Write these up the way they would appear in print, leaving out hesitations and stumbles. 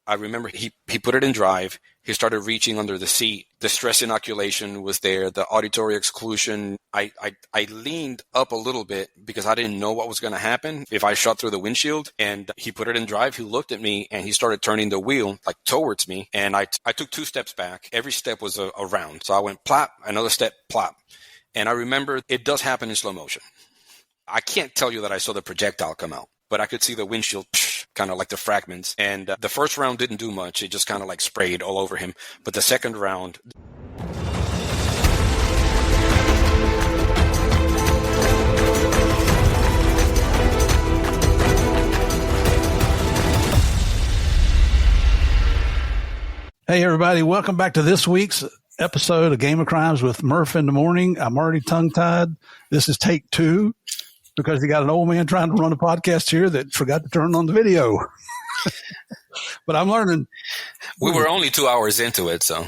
I remember he put it in drive. He started reaching under the seat. The stress inoculation was there. The auditory exclusion. I leaned up a little bit because I didn't know what was going to happen if I shot through the windshield. And he put it in drive. He looked at me and he started turning the wheel like towards me. And I took 2 steps back. Every step was a round. So I went plop, another step, plop. And I remember it does happen in slow motion. I can't tell you that I saw the projectile come out, but I could see the windshield kind of like the fragments. And the first round didn't do much. It just kind of like sprayed all over him. But the second round... Hey, everybody. Welcome back to this week's episode of Game of Crimes with Murph in the Morning. I'm already tongue-tied. This is take 2 because you got an old man trying to run a podcast here that forgot to turn on the video. But I'm learning. We were only 2 hours into it, so.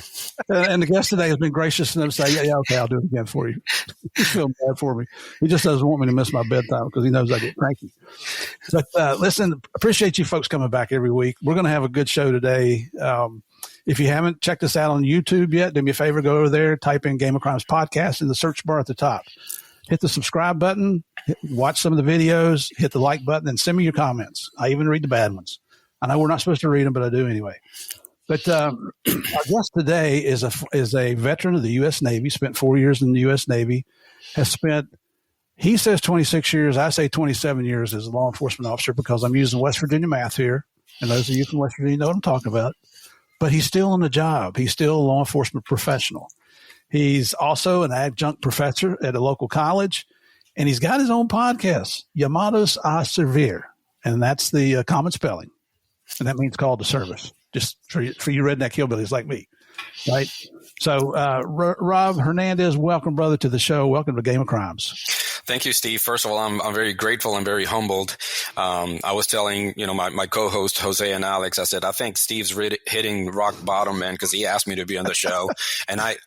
And the guest today has been gracious enough to say, yeah, okay, I'll do it again for you. He's feeling bad for me. He just doesn't want me to miss my bedtime because he knows I get cranky. But listen, appreciate you folks coming back every week. We're going to have a good show today. If you haven't checked us out on YouTube yet, do me a favor, go over there, type in Game of Crimes Podcast in the search bar at the top. Hit the subscribe button, watch some of the videos, hit the like button, and send me your comments. I even read the bad ones. I know we're not supposed to read them, but I do anyway. But our guest today is a veteran of the U.S. Navy, spent 4 years in the U.S. Navy, has spent, he says 26 years, I say 27 years as a law enforcement officer because I'm using West Virginia math here. And those of you from West Virginia know what I'm talking about. But he's still on the job. He's still a law enforcement professional. He's also an adjunct professor at a local college, and he's got his own podcast, Llamados a Servir, and that's the common spelling, and that means call to service, just for you redneck hillbillies like me, right? So, Rob Hernandez, welcome, brother, to the show. Welcome to Game of Crimes. Thank you, Steve. First of all, I'm very grateful and very humbled. I was telling, my co-host, Jose and Alex, I said, I think Steve's hitting rock bottom, man, because he asked me to be on the show. And I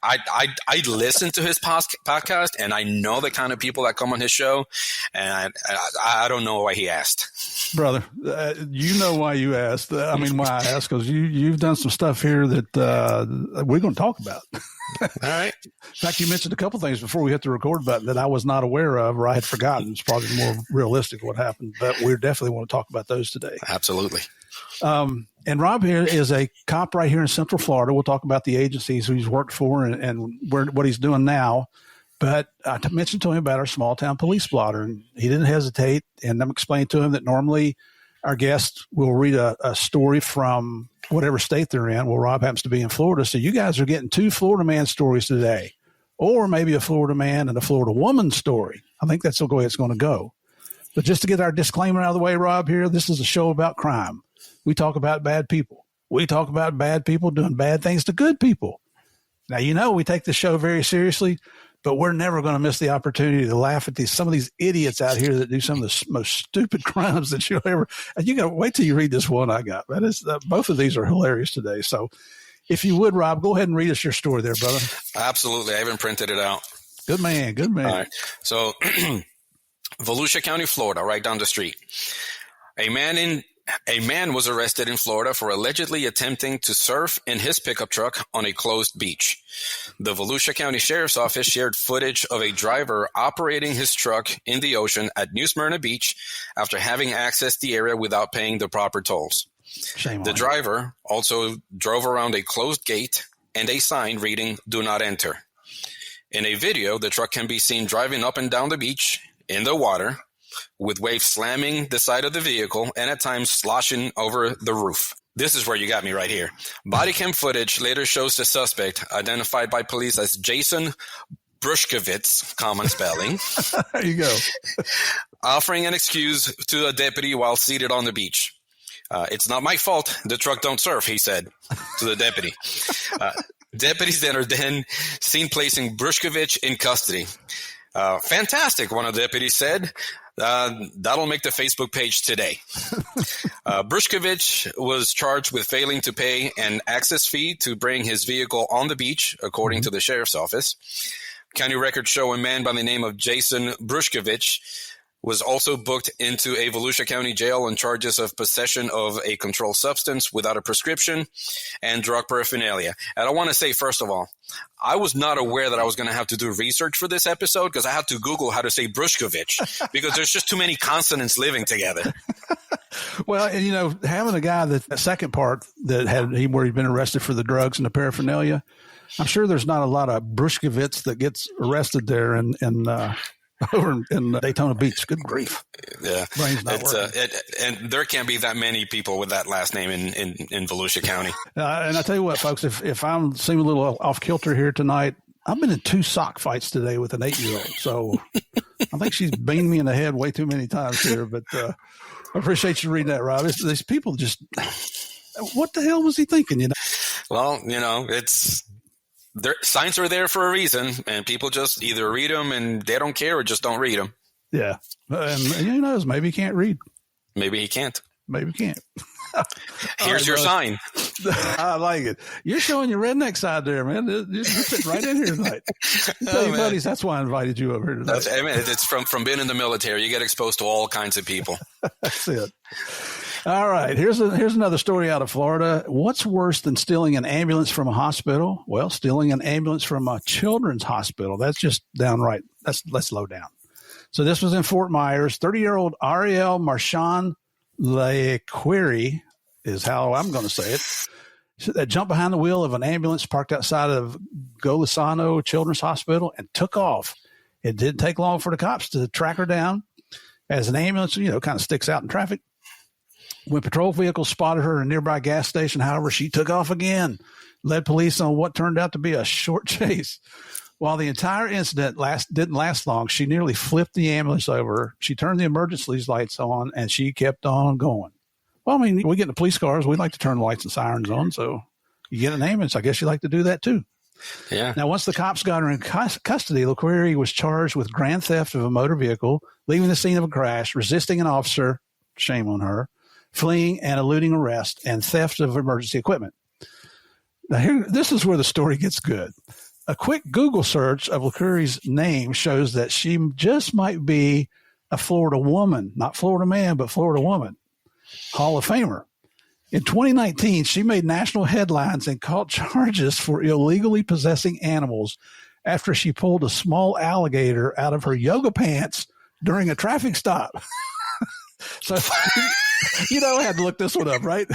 listen to his podcast, and I know the kind of people that come on his show, and I don't know why he asked. Brother, you know why you asked. Why I asked, because you've done some stuff here that we're going to talk about. All right. In fact, you mentioned a couple things before we hit the record button that I was not aware of or I had forgotten. It's probably more realistic what happened, but we definitely want to talk about those today. Absolutely. And Rob here is a cop right here in Central Florida. We'll talk about the agencies he's worked for and what he's doing now. But I mentioned to him about our small town police blotter, and he didn't hesitate. And I'm explaining to him that normally our guest will read a story from whatever state they're in. Well, Rob happens to be in Florida. So you guys are getting 2 Florida man stories today, or maybe a Florida man and a Florida woman story. I think that's the way it's going to go. But just to get our disclaimer out of the way, Rob, here, this is a show about crime. We talk about bad people. We talk about bad people doing bad things to good people. Now, we take the show very seriously, but we're never going to miss the opportunity to laugh at some of these idiots out here that do some of the most stupid crimes that you'll ever. And you got to wait till you read this one I got. That is, both of these are hilarious today. So, if you would, Rob, go ahead and read us your story there, brother. Absolutely, I even printed it out. Good man. Good man. All right. So, Volusia County, Florida, right down the street. A man was arrested in Florida for allegedly attempting to surf in his pickup truck on a closed beach. The Volusia County Sheriff's Office shared footage of a driver operating his truck in the ocean at New Smyrna Beach after having accessed the area without paying the proper tolls. Shame on the driver also drove around a closed gate and a sign reading, "Do not enter." In a video, the truck can be seen driving up and down the beach in the water, with waves slamming the side of the vehicle and at times sloshing over the roof. This is where you got me right here. Body cam footage later shows the suspect, identified by police as Jason Brushkovitz, common spelling. There you go. Offering an excuse to a deputy while seated on the beach. It's not my fault. The truck don't surf, he said to the deputy. Deputies then are seen placing Brushkovitz in custody. Fantastic, one of the deputies said. That'll make the Facebook page today. Brushkovitz was charged with failing to pay an access fee to bring his vehicle on the beach, according to the sheriff's office. County records show a man by the name of Jason Brushkovitz was also booked into a Volusia County jail on charges of possession of a controlled substance without a prescription and drug paraphernalia. And I want to say, first of all, I was not aware that I was going to have to do research for this episode because I had to Google how to say Brushkovich because there's just too many consonants living together. Well, and having a guy that second part that where he'd been arrested for the drugs and the paraphernalia, I'm sure there's not a lot of Brushkovich that gets arrested there over in Daytona Beach. Good grief. Yeah. And there can't be that many people with that last name in Volusia County. And I tell you what, folks, if I'm seeming a little off kilter here tonight, I've been in 2 sock fights today with an 8-year-old. So I think she's beamed me in the head way too many times here. But I appreciate you reading that, Rob. These people just, what the hell was he thinking? Well, signs are there for a reason, and people just either read them and they don't care or just don't read them. Yeah. And who knows? Maybe he can't read. Maybe he can't. Maybe he can't. Here's your sign. I like it. You're showing your redneck side there, man. You're sitting right in here tonight. Tell your buddies, that's why I invited you over here tonight. It's from being in the military. You get exposed to all kinds of people. That's it. All right. Here's another story out of Florida. What's worse than stealing an ambulance from a hospital? Well, stealing an ambulance from a children's hospital. That's just downright. Let's low down. So this was in Fort Myers. 30-year-old Ariel Marchand Lequery is how I'm going to say it. That jumped behind the wheel of an ambulance parked outside of Golisano Children's Hospital and took off. It didn't take long for the cops to track her down as an ambulance, kind of sticks out in traffic. When patrol vehicles spotted her at a nearby gas station, however, she took off again, led police on what turned out to be a short chase. While the entire incident didn't last long, she nearly flipped the ambulance over. She turned the emergency lights on, and she kept on going. Well, I mean, we get in the police cars. We like to turn the lights and sirens on. So you get an ambulance. I guess you like to do that, too. Yeah. Now, once the cops got her in custody, LeQuery was charged with grand theft of a motor vehicle, leaving the scene of a crash, resisting an officer, shame on her, fleeing and eluding arrest, and theft of emergency equipment. Now, this is where the story gets good. A quick Google search of LeQuery's name shows that she just might be a Florida woman, not Florida man, but Florida woman, Hall of Famer. In 2019, she made national headlines and caught charges for illegally possessing animals after she pulled a small alligator out of her yoga pants during a traffic stop. So, I had to look this one up, right?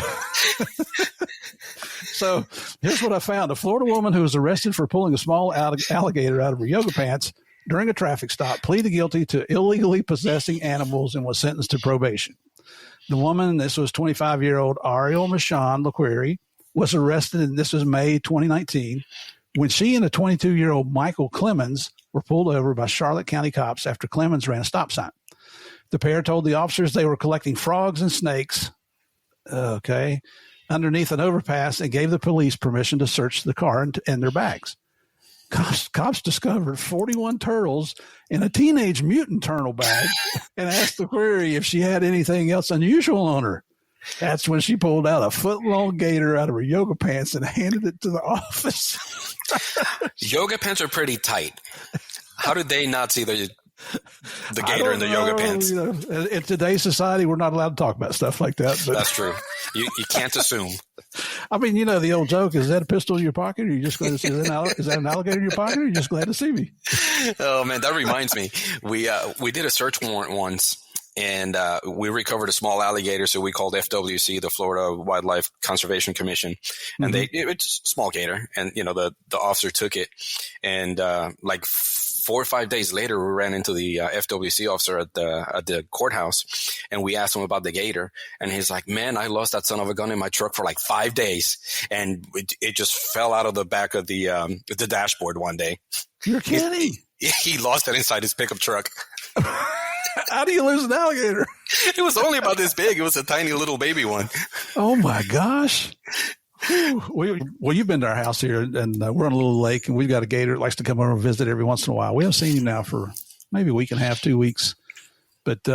So here's what I found. A Florida woman who was arrested for pulling a small alligator out of her yoga pants during a traffic stop pleaded guilty to illegally possessing animals and was sentenced to probation. The woman, this was 25-year-old Ariel Marchand Lequery, was arrested, and this was May 2019, when she and a 22-year-old Michael Clemens were pulled over by Charlotte County cops after Clemens ran a stop sign. The pair told the officers they were collecting frogs and snakes, underneath an overpass, and gave the police permission to search the car and their bags. Cops discovered 41 turtles in a teenage mutant turtle bag and asked the query if she had anything else unusual on her. That's when she pulled out a foot-long gator out of her yoga pants and handed it to the office. Yoga pants are pretty tight. How did they not see the gator in the yoga pants? In today's society, we're not allowed to talk about stuff like that. But that's true. You can't assume. I mean, the old joke, is that a pistol in your pocket? Or are you just glad to see is that an alligator in your pocket? Or are you just glad to see me? Oh, man, that reminds me. We did a search warrant once, and we recovered a small alligator. So we called FWC, the Florida Wildlife Conservation Commission. And it's a small gator. And, the officer took it. And 4 or 5 days later, we ran into the FWC officer at the courthouse, and we asked him about the gator. And he's like, "Man, I lost that son of a gun in my truck for 5 days, and it just fell out of the back of the dashboard one day." You're kidding? He lost it inside his pickup truck. How do you lose an alligator? It was only about this big. It was a tiny little baby one. Oh my gosh. Well, you've been to our house here, and we're on a little lake, and we've got a gator that likes to come over and visit every once in a while. We haven't seen him now for maybe a week and a half, 2 weeks. But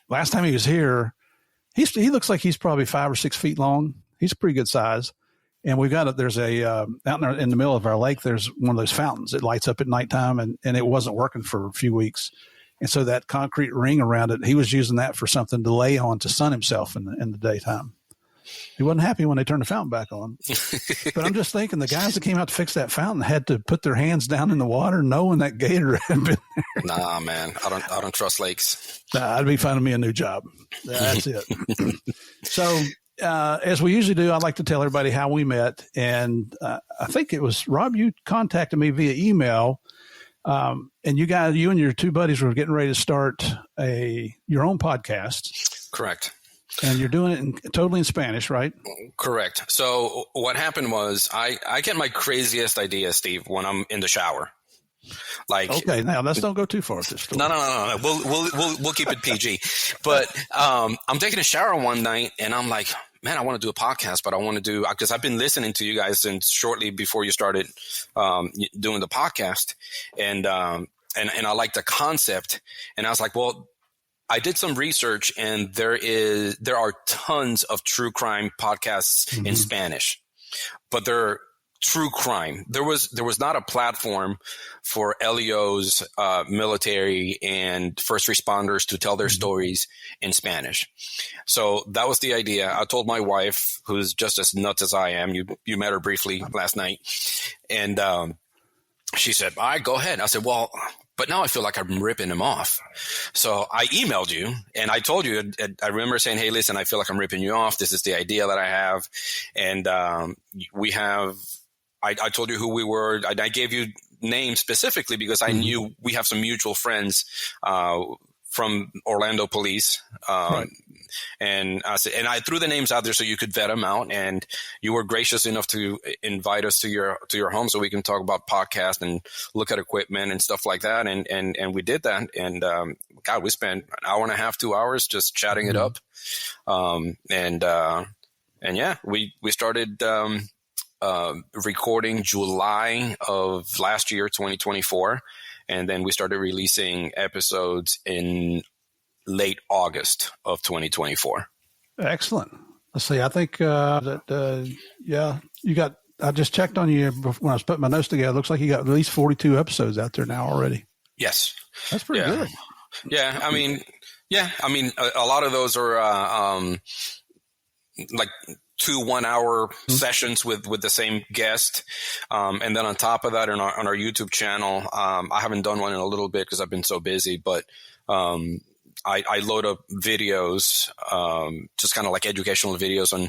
last time he was here, he looks like he's probably 5 or 6 feet long. He's a pretty good size. And we've got there's a out in the middle of our lake, there's one of those fountains. It lights up at nighttime, and it wasn't working for a few weeks. And so that concrete ring around it, he was using that for something to lay on to sun himself in the daytime. He wasn't happy when they turned the fountain back on. But I'm just thinking the guys that came out to fix that fountain had to put their hands down in the water knowing that gator had been there. Nah, man, I don't trust lakes. I'd be finding me a new job. That's it. So as we usually do, I'd like to tell everybody how we met. And I think it was, Rob, you contacted me via email. And you and your two buddies were getting ready to start your own podcast. Correct. And you're doing it totally in Spanish, right? Correct. So what happened was I get my craziest ideas, Steve, when I'm in the shower. Like, okay, now let's don't go too far with this story. No. We'll keep it PG. But I'm taking a shower one night and I'm like, man, I want to do a podcast, but I want to do, because I've been listening to you guys since shortly before you started doing the podcast, and I like the concept. And I was like, well, I did some research, and there are tons of true crime podcasts in Spanish, but they're true crime. There was not a platform for LEOs, military, and first responders to tell their stories in Spanish. So that was the idea. I told my wife, who's just as nuts as I am. You met her briefly last night, and she said, "All right, go ahead." I said, "Well, but now I feel like I'm ripping him off." So I emailed you and I told you, I remember saying, "Hey, listen, I feel like I'm ripping you off. This is the idea that I have." And I told you who we were. I gave you names specifically because I knew we have some mutual friends from Orlando police. Right. And I threw the names out there so you could vet them out, and you were gracious enough to invite us to your home so we can talk about podcasts and look at equipment and stuff like that. And we did that. And God, we spent an hour and a half, 2 hours just chatting it up. And yeah, we started recording July of last year, 2024, and then we started releasing episodes in late August of 2024. Excellent. Let's see. I think you got. I just checked on you when I was putting my notes together. It looks like you got at least 42 episodes out there now already. Yes, that's pretty good. Yeah, I mean, a lot of those are like 2 1-hour sessions with the same guest. And then on top of that, on our YouTube channel, I haven't done one in a little bit because I've been so busy, but I load up videos, just kind of like educational videos on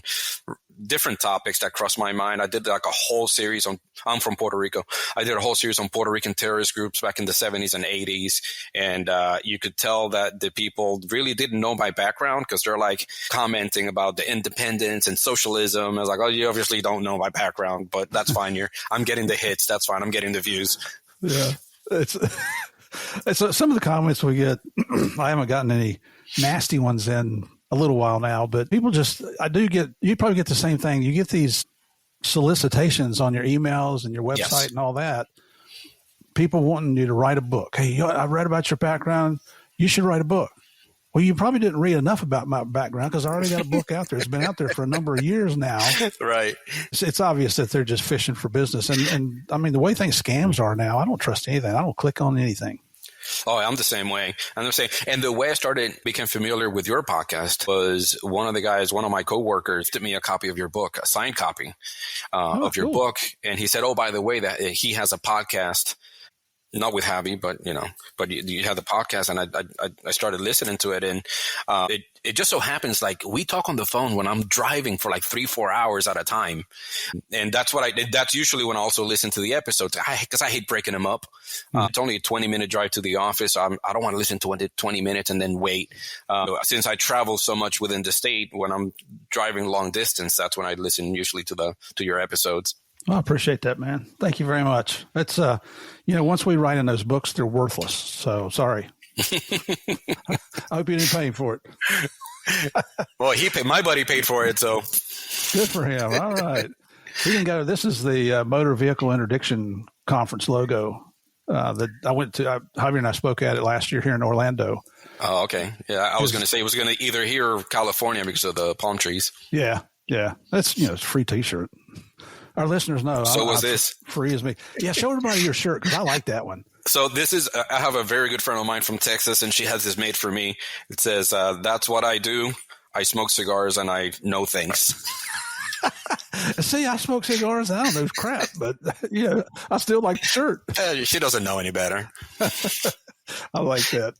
different topics that cross my mind. I did like a whole series I'm from Puerto Rico. I did a whole series on Puerto Rican terrorist groups back in the 70s and 80s. And you could tell that the people really didn't know my background because they're like commenting about the independence and socialism. I was like, oh, you obviously don't know my background, but that's fine. I'm getting the hits. That's fine. I'm getting the views. Yeah. It's some of the comments we get, I haven't gotten any nasty ones in a little while now, but people you probably get the same thing. You get these solicitations on your emails and your website and all that. People wanting you to write a book. Hey, I read about your background. You should write a book. Well, you probably didn't read enough about my background because I already got a book out there. It's been out there for a number of years now. Right. It's obvious that they're just fishing for business. And I mean, the way scams are now, I don't trust anything. I don't click on anything. Oh, I'm the same way. And the way I became familiar with your podcast was one of my coworkers sent me a copy of your book, a signed copy of your book. And he said, oh, by the way, that he has a podcast, not with Javi, but you have the podcast, and I started listening to it, and it just so happens like we talk on the phone when I'm driving for like 3-4 hours at a time, and that's what I did. That's usually when I also listen to the episodes because I hate breaking them up. It's only a 20-minute drive to the office. So I don't want to listen to 20 minutes and then wait. Since I travel so much within the state, when I'm driving long distance, that's when I listen usually to your episodes. Well, I appreciate that, man. Thank you very much. It's, once we write in those books, they're worthless. So sorry. I hope you didn't pay him for it. Well, my buddy paid for it, so. Good for him. All right. We can go. This is the Motor Vehicle Interdiction Conference logo that I went to. Javier and I spoke at it last year here in Orlando. Oh, okay. Yeah, I was going to say it was going to either here or California because of the palm trees. Yeah. That's, it's a free T-shirt. Our listeners know. So was this. Free as me. Yeah, show everybody your shirt because I like that one. So I have a very good friend of mine from Texas, and she has this made for me. It says, that's what I do. I smoke cigars and I know things. See, I smoke cigars and I don't know crap, but I still like the shirt. She doesn't know any better. I like that.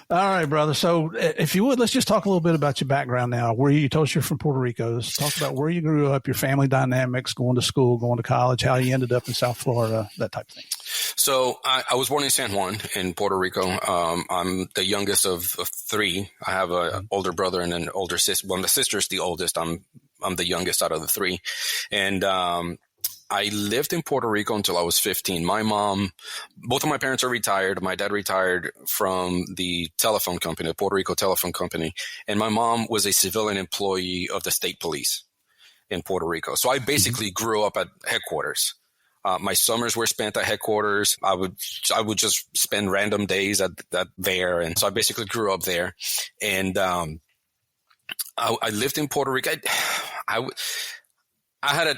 All right, brother. So if you would, let's just talk a little bit about your background now. You told us you're from Puerto Rico. Let's talk about where you grew up, your family dynamics, going to school, going to college, how you ended up in South Florida, that type of thing. So I was born in San Juan in Puerto Rico. I'm the youngest of three. I have an older brother and an older sister. Well, my sister's the oldest. I'm the youngest out of the three. And I lived in Puerto Rico until I was 15. Both of my parents are retired. My dad retired from the telephone company, the Puerto Rico telephone company. And my mom was a civilian employee of the state police in Puerto Rico. So I basically grew up at headquarters. My summers were spent at headquarters. I would just spend random days at there. And so I basically grew up there. And I lived in Puerto Rico. I had a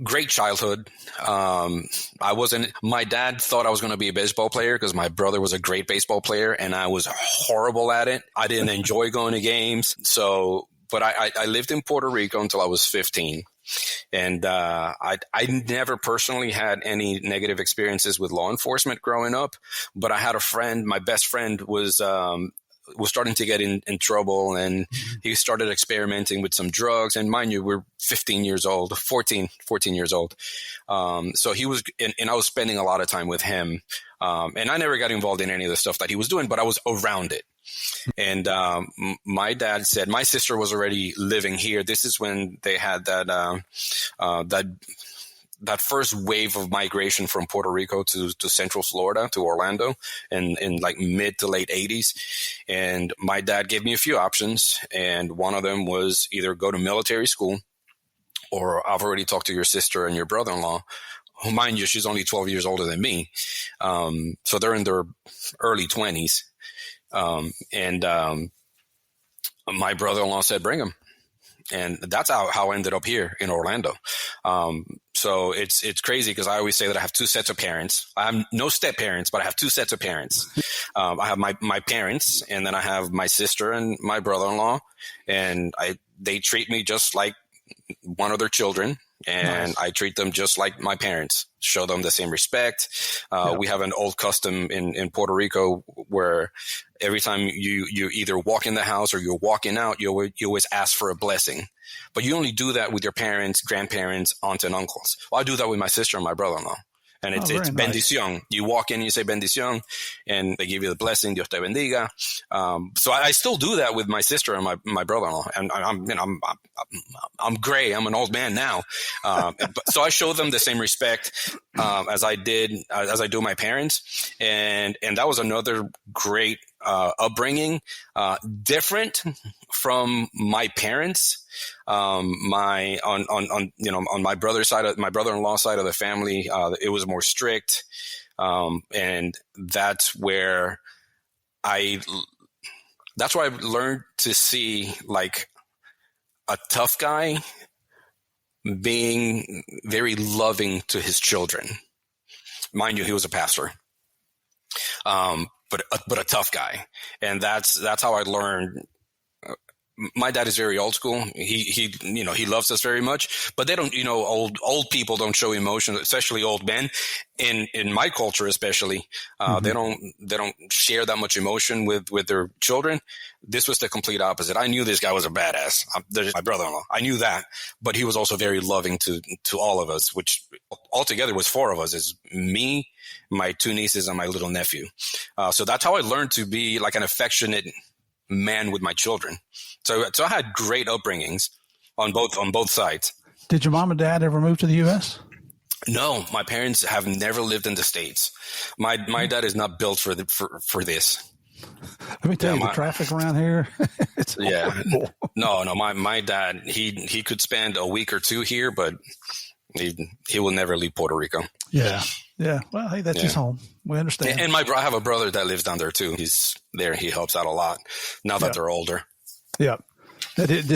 great childhood. My dad thought I was going to be a baseball player because my brother was a great baseball player and I was horrible at it. I didn't enjoy going to games. But I lived in Puerto Rico until I was 15. And I never personally had any negative experiences with law enforcement growing up, but I had a friend, my best friend was starting to get in trouble, and he started experimenting with some drugs. And mind you, we're 14 years old. So he was, and I was spending a lot of time with him. And I never got involved in any of the stuff that he was doing, but I was around it. And my dad said, my sister was already living here. This is when they had that first wave of migration from Puerto Rico to Central Florida, to Orlando, in like mid to late 80s. And my dad gave me a few options. And one of them was either go to military school, or I've already talked to your sister and your brother-in-law, who, mind you, she's only 12 years older than me. So they're in their early 20s. My brother-in-law said, bring him. And that's how I ended up here in Orlando. So it's crazy because I always say that I have two sets of parents. I have no step parents, but I have two sets of parents. I have my parents, and then I have my sister and my brother-in-law, and they treat me just like one of their children. And nice. I treat them just like my parents, show them the same respect. We have an old custom in Puerto Rico where every time you either walk in the house or you're walking out, you always ask for a blessing. But you only do that with your parents, grandparents, aunts, and uncles. Well, I do that with my sister and my brother-in-law. And it's nice. Bendición. You walk in and you say bendición, and they give you the blessing, Dios te bendiga. So I still do that with my sister and my brother-in-law. And I'm gray. I'm an old man now. So I show them the same respect as I do my parents. And that was another great upbringing, different from my parents. On my brother's side, my brother-in-law side of the family, it was more strict. And that's where I learned to see like a tough guy being very loving to his children. Mind you, he was a pastor. But a tough guy. And that's how I learned. My dad is very old school. He loves us very much, but they don't, old people don't show emotion, especially old men. In my culture, especially, they don't share that much emotion with their children. This was the complete opposite. I knew this guy was a badass. My brother-in-law. I knew that, but he was also very loving to all of us, which altogether was four of us. Is me, my two nieces, and my little nephew. So that's how I learned to be like an affectionate man with my children. So I had great upbringings on both sides. Did your mom and dad ever move to the U.S.? No, my parents have never lived in the States. My dad is not built for this. Let me tell you, the traffic around here, it's horrible. No, my dad, he could spend a week or two here, but he will never leave Puerto Rico. Yeah. Well, hey, that's his home. We understand. And I have a brother that lives down there too. He's there. He helps out a lot now that they're older. Yeah.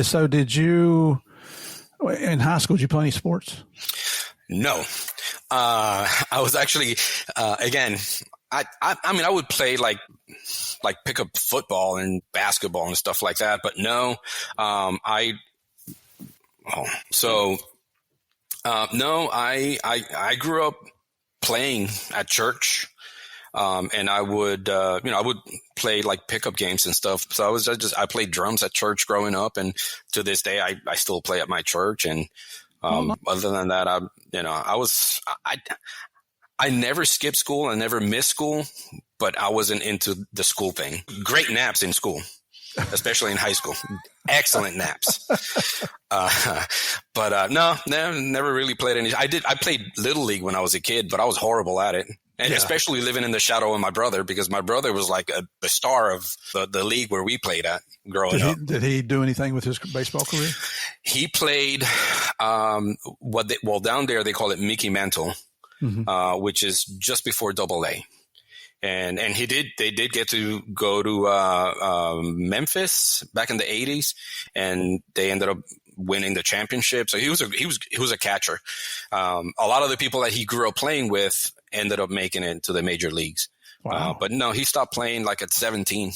So did you, in high school, did you play any sports? No. I was actually, again, I mean, I would play like pick up football and basketball and stuff like that, but no, no, I grew up playing at church. And I would, I would play like pickup games and stuff. So I played drums at church growing up. And to this day, I still play at my church. And, other than that, I never skipped school. I never missed school, but I wasn't into the school thing. Great naps in school, especially in high school. Excellent naps. But no, never really played any. I played Little League when I was a kid, but I was horrible at it. And especially living in the shadow of my brother, because my brother was like the star of the league where we played at growing up. Did he do anything with his baseball career? He played down there they call it Mickey Mantle, which is just before Double-A. And they did get to go to Memphis back in the 80s, and they ended up winning the championship. So he was a catcher. A lot of the people that he grew up playing with ended up making it to the major leagues. Wow. But no, he stopped playing like at 17.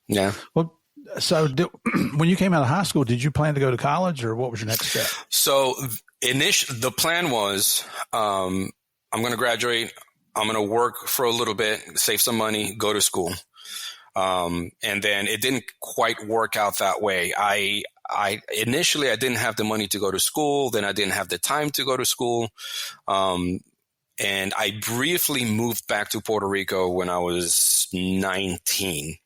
Yeah. Well, so when you came out of high school, did you plan to go to college, or what was your next step? So the plan was, I'm going to graduate. I'm going to work for a little bit, save some money, go to school. And then it didn't quite work out that way. Initially I didn't have the money to go to school. Then I didn't have the time to go to school. And I briefly moved back to Puerto Rico when I was 19,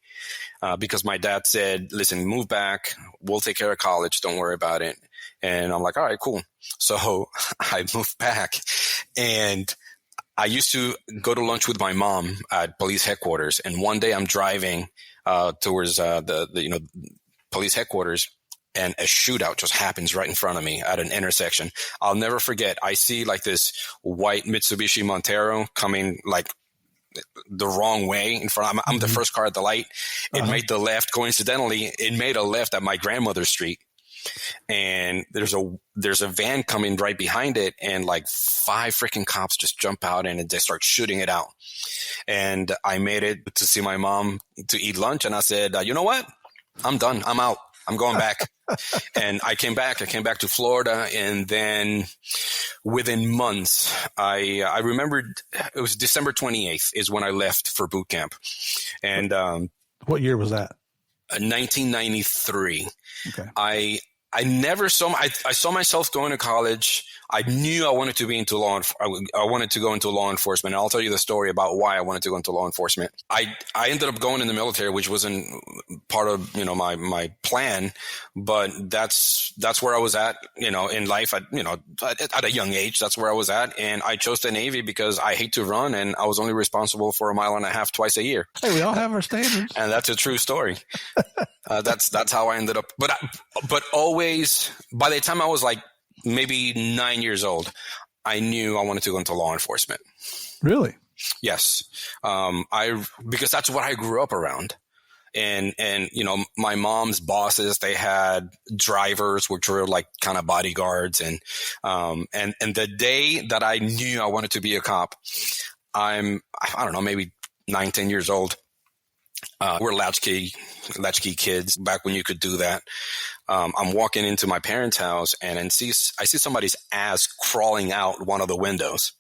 because my dad said, listen, move back. We'll take care of college. Don't worry about it. And I'm like, all right, cool. So I moved back, and I used to go to lunch with my mom at police headquarters. And one day I'm driving towards the police headquarters, and a shootout just happens right in front of me at an intersection. I'll never forget. I see like this white Mitsubishi Montero coming like the wrong way in front. I'm the first car at the light. It made the left. Coincidentally, it made a left at my grandmother's street. And there's a van coming right behind it, and like 5 freaking cops just jump out and they start shooting it out. And I made it to see my mom to eat lunch, and I said, you know what? I'm done. I'm out. I'm going back. And I came back to Florida. And then within months, I remembered it was December 28th is when I left for boot camp. And, what year was that? 1993. Okay. I never saw, I saw myself going to college. I knew I wanted to be into I wanted to go into law enforcement. And I'll tell you the story about why I wanted to go into law enforcement. I ended up going in the military, which wasn't part of, my plan, but that's where I was at, in life at a young age. That's where I was at. And I chose the Navy because I hate to run, and I was only responsible for 1.5 miles twice a year. Hey, we all have our standards. And that's a true story. That's how I ended up. But always, by the time I was like maybe 9 years old, I knew I wanted to go into law enforcement. Really? Yes. Because that's what I grew up around. And my mom's bosses, they had drivers, which were like kind of bodyguards. And the day that I knew I wanted to be a cop, I don't know, maybe 9, 10 years old. We're latchkey kids back when you could do that. I'm walking into my parents' house, and I see somebody's ass crawling out one of the windows.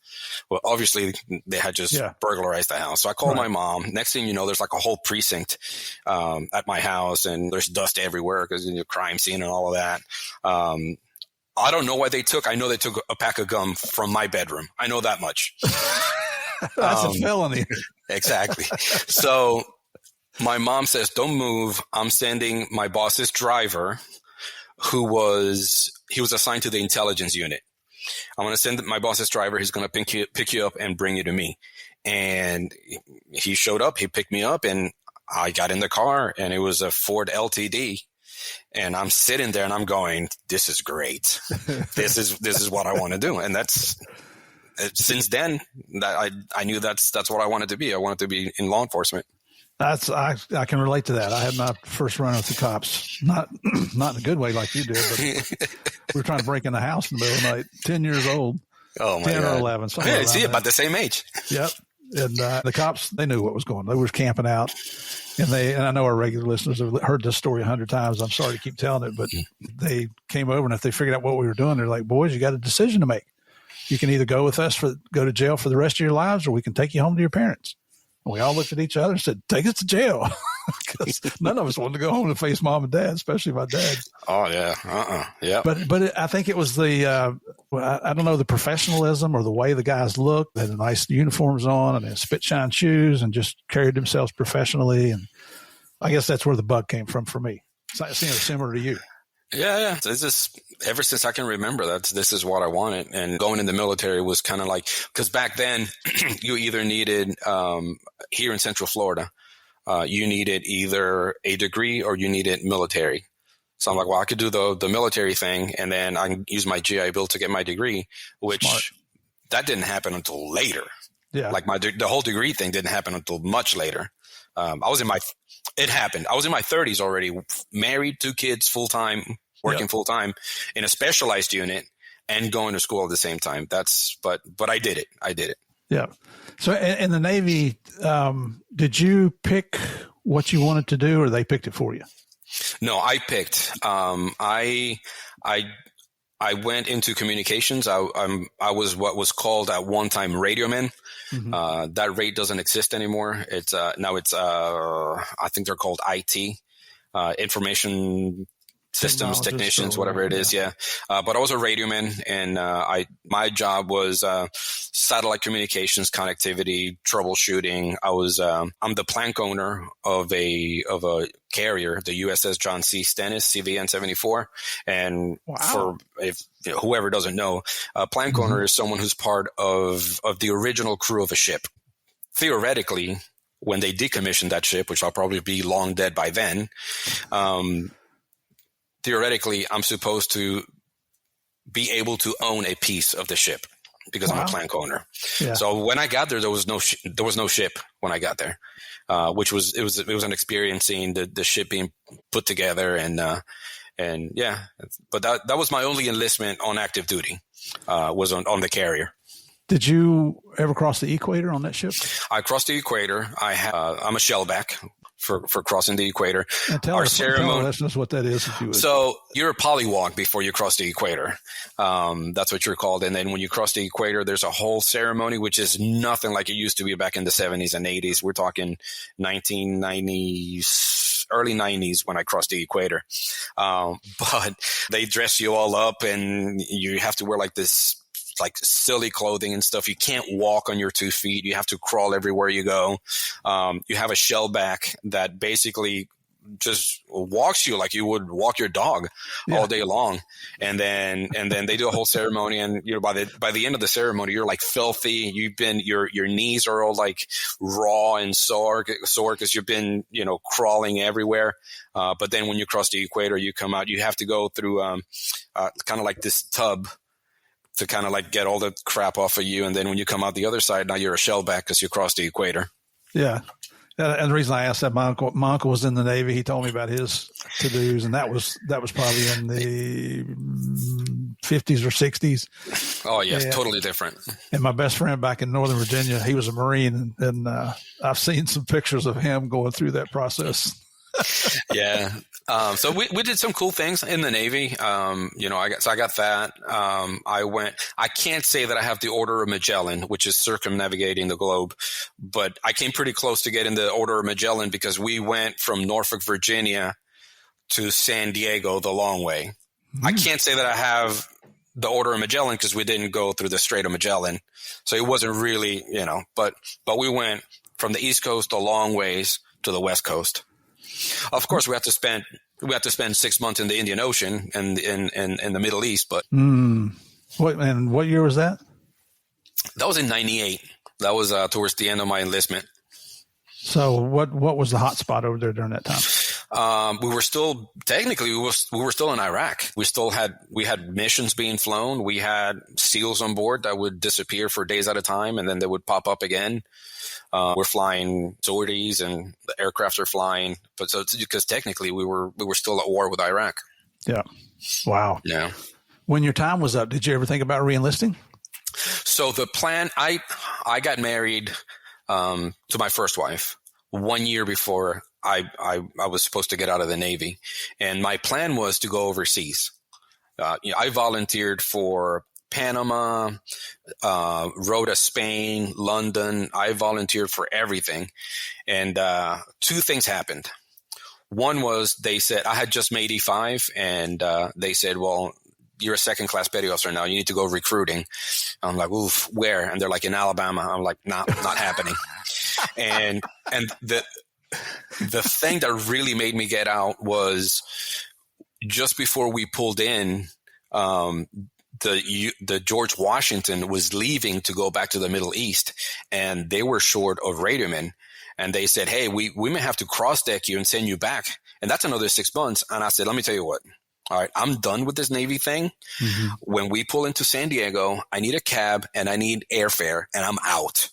Well, obviously they had just burglarized the house. So I called my mom. Next thing you know, there's like a whole precinct at my house, and there's dust everywhere because of the crime scene and all of that. I don't know why I know they took a pack of gum from my bedroom. I know that much. That's a felony. Exactly. So my mom says, don't move. I'm sending my boss's driver, he was assigned to the intelligence unit. I'm going to send my boss's driver. He's going to pick you up and bring you to me. And he showed up. He picked me up, and I got in the car, and it was a Ford LTD. And I'm sitting there, and I'm going, this is great. This is what I want to do. And that's, since then, that I knew that's what I wanted to be. I wanted to be in law enforcement. I can relate to that. I had my first run with the cops, not in a good way like you did, but we were trying to break in the house in the middle of the night, 10 years old. Oh my 10 God. or 11. Yeah, see, about the same age. Yep. And the cops, they knew what was going on. They were camping out. And I know our regular listeners have heard this story 100 times. I'm sorry to keep telling it, but they came over, and if they figured out what we were doing, they're like, boys, you got a decision to make. You can either go with us go to jail for the rest of your lives, or we can take you home to your parents. And we all looked at each other and said, take us to jail. Because none of us wanted to go home and face mom and dad, especially my dad. Oh yeah. Yeah. But I think it was I don't know, the professionalism or the way the guys looked. They had nice uniforms on and they had spit shine shoes and just carried themselves professionally. And I guess that's where the bug came from for me. It's similar to you. Yeah. It's just ever since I can remember this is what I wanted. And going in the military was kind of like, because back then you either needed, here in Central Florida, you needed either a degree or you needed military. So I'm like, well, I could do the military thing and then I can use my GI Bill to get my degree, which Smart. That didn't happen until later. Yeah. Like the whole degree thing didn't happen until much later. It happened. I was in my 30s already, married, 2 kids, full-time, working full-time in a specialized unit and going to school at the same time. But I did it. Yeah. So in the Navy, did you pick what you wanted to do, or they picked it for you? No, I picked. I went into communications. I was what was called at one time radioman. Mm-hmm. That rate doesn't exist anymore. It's now it's I think they're called IT, information systems technicians, whatever it is. Yeah. But I was a radioman, and my job was satellite communications, connectivity, troubleshooting. I'm the plank owner of a carrier, the USS John C. Stennis, CVN 74. And for whoever doesn't know, a plank owner is someone who's part of the original crew of a ship. Theoretically, when they decommission that ship, which I'll probably be long dead by then, theoretically, I'm supposed to be able to own a piece of the ship because I'm a plank owner. Yeah. So when I got there, there was no ship when I got there, which was an experience seeing the ship being put together and yeah. But that was my only enlistment on active duty, was on the carrier. Did you ever cross the equator on that ship? I crossed the equator. I'm a shellback for crossing the equator. Tell our listeners what that is. If you would. So you're a polywog before you cross the equator. That's what you're called. And then when you cross the equator, there's a whole ceremony, which is nothing like it used to be back in the 70s and 80s. We're talking 1990s, early 90s when I crossed the equator. But they dress you all up and you have to wear like this silly clothing and stuff. You can't walk on your 2 feet. You have to crawl everywhere you go. You have a shellback that basically just walks you like you would walk your dog all day long. And then they do a whole ceremony, and by the end of the ceremony, you're like filthy. Your knees are all like raw and sore because you've been, crawling everywhere. But then when you cross the equator, you come out, you have to go through, kind of like this tub to kind of like get all the crap off of you. And then when you come out the other side, now you're a shellback because you crossed the equator. Yeah. And the reason I asked that, my uncle was in the Navy. He told me about his to-dos, and that was probably in the 50s or 60s. Oh, yes, totally different. And my best friend back in Northern Virginia, he was a Marine, and I've seen some pictures of him going through that process. Yeah. So we did some cool things in the Navy. I got that. I can't say that I have the Order of Magellan, which is circumnavigating the globe, but I came pretty close to getting the Order of Magellan because we went from Norfolk, Virginia to San Diego the long way. Mm-hmm. I can't say that I have the Order of Magellan because we didn't go through the Strait of Magellan. So it wasn't really, but we went from the East Coast a long ways to the West Coast. Of course, we had to spend 6 months in the Indian Ocean and in the Middle East. But what year was that? That was in '98. That was towards the end of my enlistment. So what was the hot spot over there during that time? We were still in Iraq. We had missions being flown. We had SEALs on board that would disappear for days at a time, and then they would pop up again. We're flying sorties and the aircrafts are flying, but so because technically we were still at war with Iraq. Yeah. Wow. Yeah. When your time was up, did you ever think about reenlisting? So the plan, I got married to my first wife 1 year before I was supposed to get out of the Navy. And my plan was to go overseas. I volunteered for Panama, Rhoda, Spain, London. I volunteered for everything. And two things happened. One was they said I had just made E5, and they said, well, you're a second-class petty officer now. You need to go recruiting. I'm like, oof, where? And they're like, in Alabama. I'm like, nah, not happening. And the thing that really made me get out was just before we pulled in, the George Washington was leaving to go back to the Middle East, and they were short of radiomen. And they said, hey, we may have to cross-deck you and send you back. And that's another 6 months. And I said, let me tell you what. All right, I'm done with this Navy thing. Mm-hmm. When we pull into San Diego, I need a cab and I need airfare, and I'm out.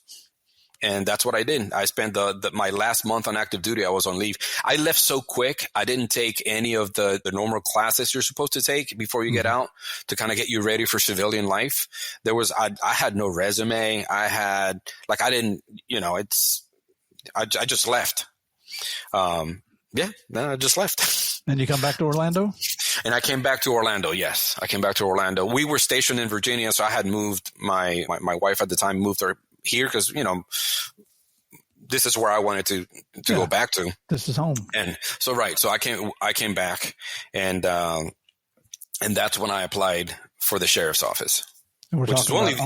And that's what I did. I spent my last month on active duty. I was on leave. I left so quick. I didn't take any of the normal classes you're supposed to take before you get out to kind of get you ready for civilian life. I had no resume. I just left. I just left. And you come back to Orlando? And I came back to Orlando. Yes, I came back to Orlando. We were stationed in Virginia, so I had moved. My wife at the time moved her here because this is where I wanted to go back to. This is home. And so so I came back, and that's when I applied for the sheriff's office. And we're talking about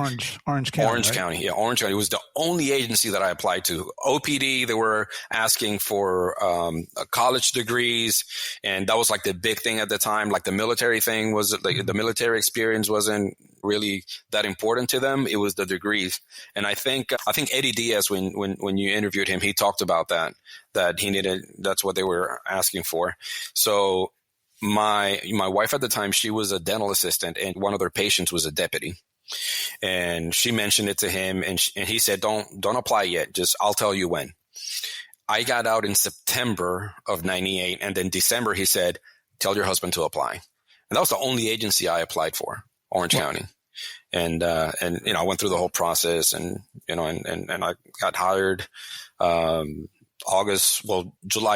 Orange County. Orange County, yeah, Orange County was the only agency that I applied to. OPD, they were asking for college degrees, and that was like the big thing at the time. Like the military thing was like the military experience wasn't really that important to them. It was the degrees, and I think Eddie Diaz, when you interviewed him, he talked about that he needed. That's what they were asking for. So my wife at the time, she was a dental assistant, and one of their patients was a deputy. And she mentioned it to him, and he said, don't apply yet. Just, I'll tell you when. I got out in September of 98. And then December, he said, tell your husband to apply. And that was the only agency I applied for, Orange County. And I went through the whole process, and I got hired, July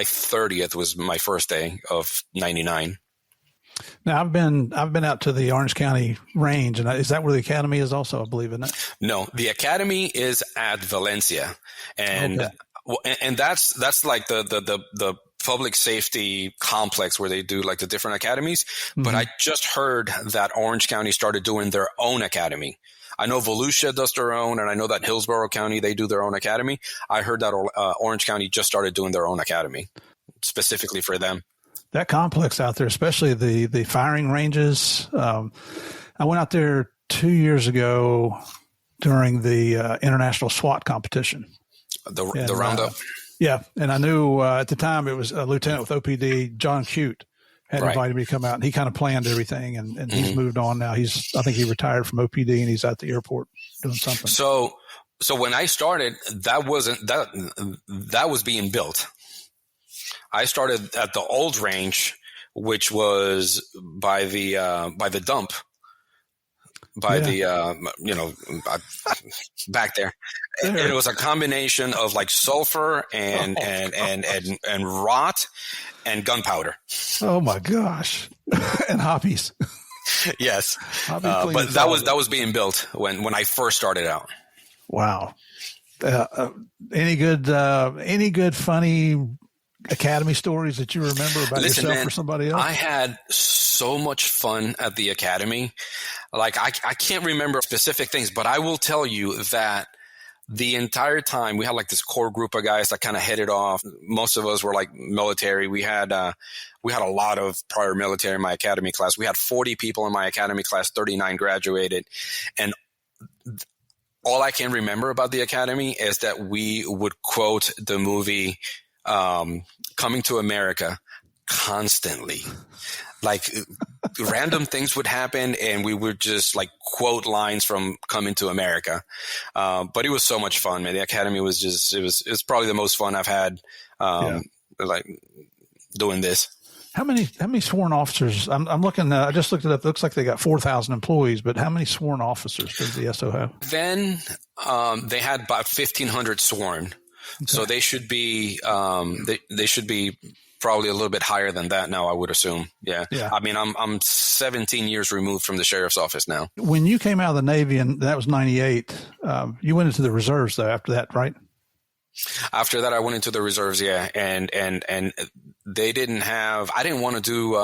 30th was my first day of 99. Now I've been out to the Orange County range, and is that where the academy is also, I believe, isn't it? No, the academy is at Valencia, and that's like the public safety complex where they do like the different academies. Mm-hmm. But I just heard that Orange County started doing their own academy. I know Volusia does their own, and I know that Hillsborough County, they do their own academy. I heard that Orange County just started doing their own academy specifically for them. That complex out there, especially the firing ranges. I went out there 2 years ago during the international SWAT competition. The roundup. Yeah. And I knew at the time it was a lieutenant with OPD, John Cute, had invited me to come out, and he kind of planned everything, and he's moved on now. I think he retired from OPD, and he's at the airport doing something. So when I started, that was being built. I started at the old range, which was by the dump, back there. And it was a combination of like sulfur and rot and gunpowder. Oh my gosh. And hoppies. Yes. But that was being built when I first started out. Wow. Any good funny academy stories that you remember about yourself or somebody else? I had so much fun at the academy. Like I can't remember specific things, but I will tell you that the entire time we had like this core group of guys that kind of headed off. Most of us were like military. We had a lot of prior military in my academy class. We had 40 people in my academy class, 39 graduated. And all I can remember about the academy is that we would quote the movie Coming to America constantly. Like random things would happen, and we would just like quote lines from Coming to America. But it was so much fun, man. The academy was just, it was probably the most fun I've had, like doing this. How many sworn officers? I'm looking. I just looked it up. It looks like they got 4,000 employees, but how many sworn officers does the SO have? Then they had about 1,500 sworn, so they should be they should be probably a little bit higher than that now, I would assume. Yeah. I mean, I'm 17 years removed from the sheriff's office now. When you came out of the Navy, and that was 98, you went into the reserves though after that, right? After that, I went into the reserves, yeah, and they didn't have. I didn't want to do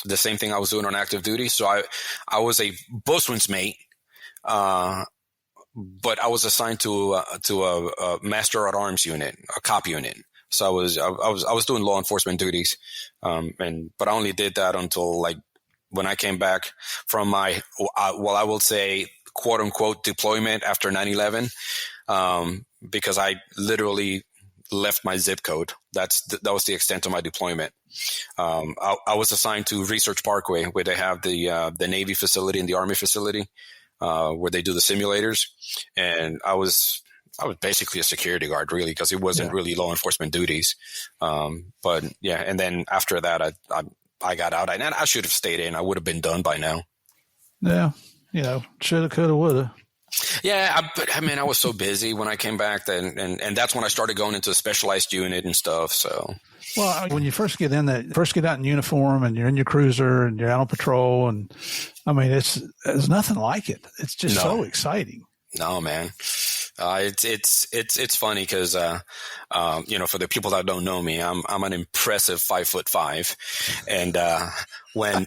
the same thing I was doing on active duty, so I was a boatswain's mate, but I was assigned to a master at arms unit, a cop unit. So I was doing law enforcement duties, but I only did that until like when I came back from my I will say quote unquote deployment after 9/11. Because I literally left my zip code. That was the extent of my deployment. I was assigned to Research Parkway, where they have the Navy facility and the Army facility, where they do the simulators. And I was basically a security guard, really, because it wasn't really law enforcement duties. But yeah, and then after that, I got out, and I should have stayed in. I would have been done by now. Yeah, shoulda, coulda, woulda. Yeah, but I mean, I was so busy when I came back, and that's when I started going into a specialized unit and stuff. So, well, when you first get out in uniform, and you're in your cruiser, and you're out on patrol, and I mean, there's nothing like it. It's just so exciting. No, man. It's funny because, for the people that don't know me, I'm an impressive 5'5", and, when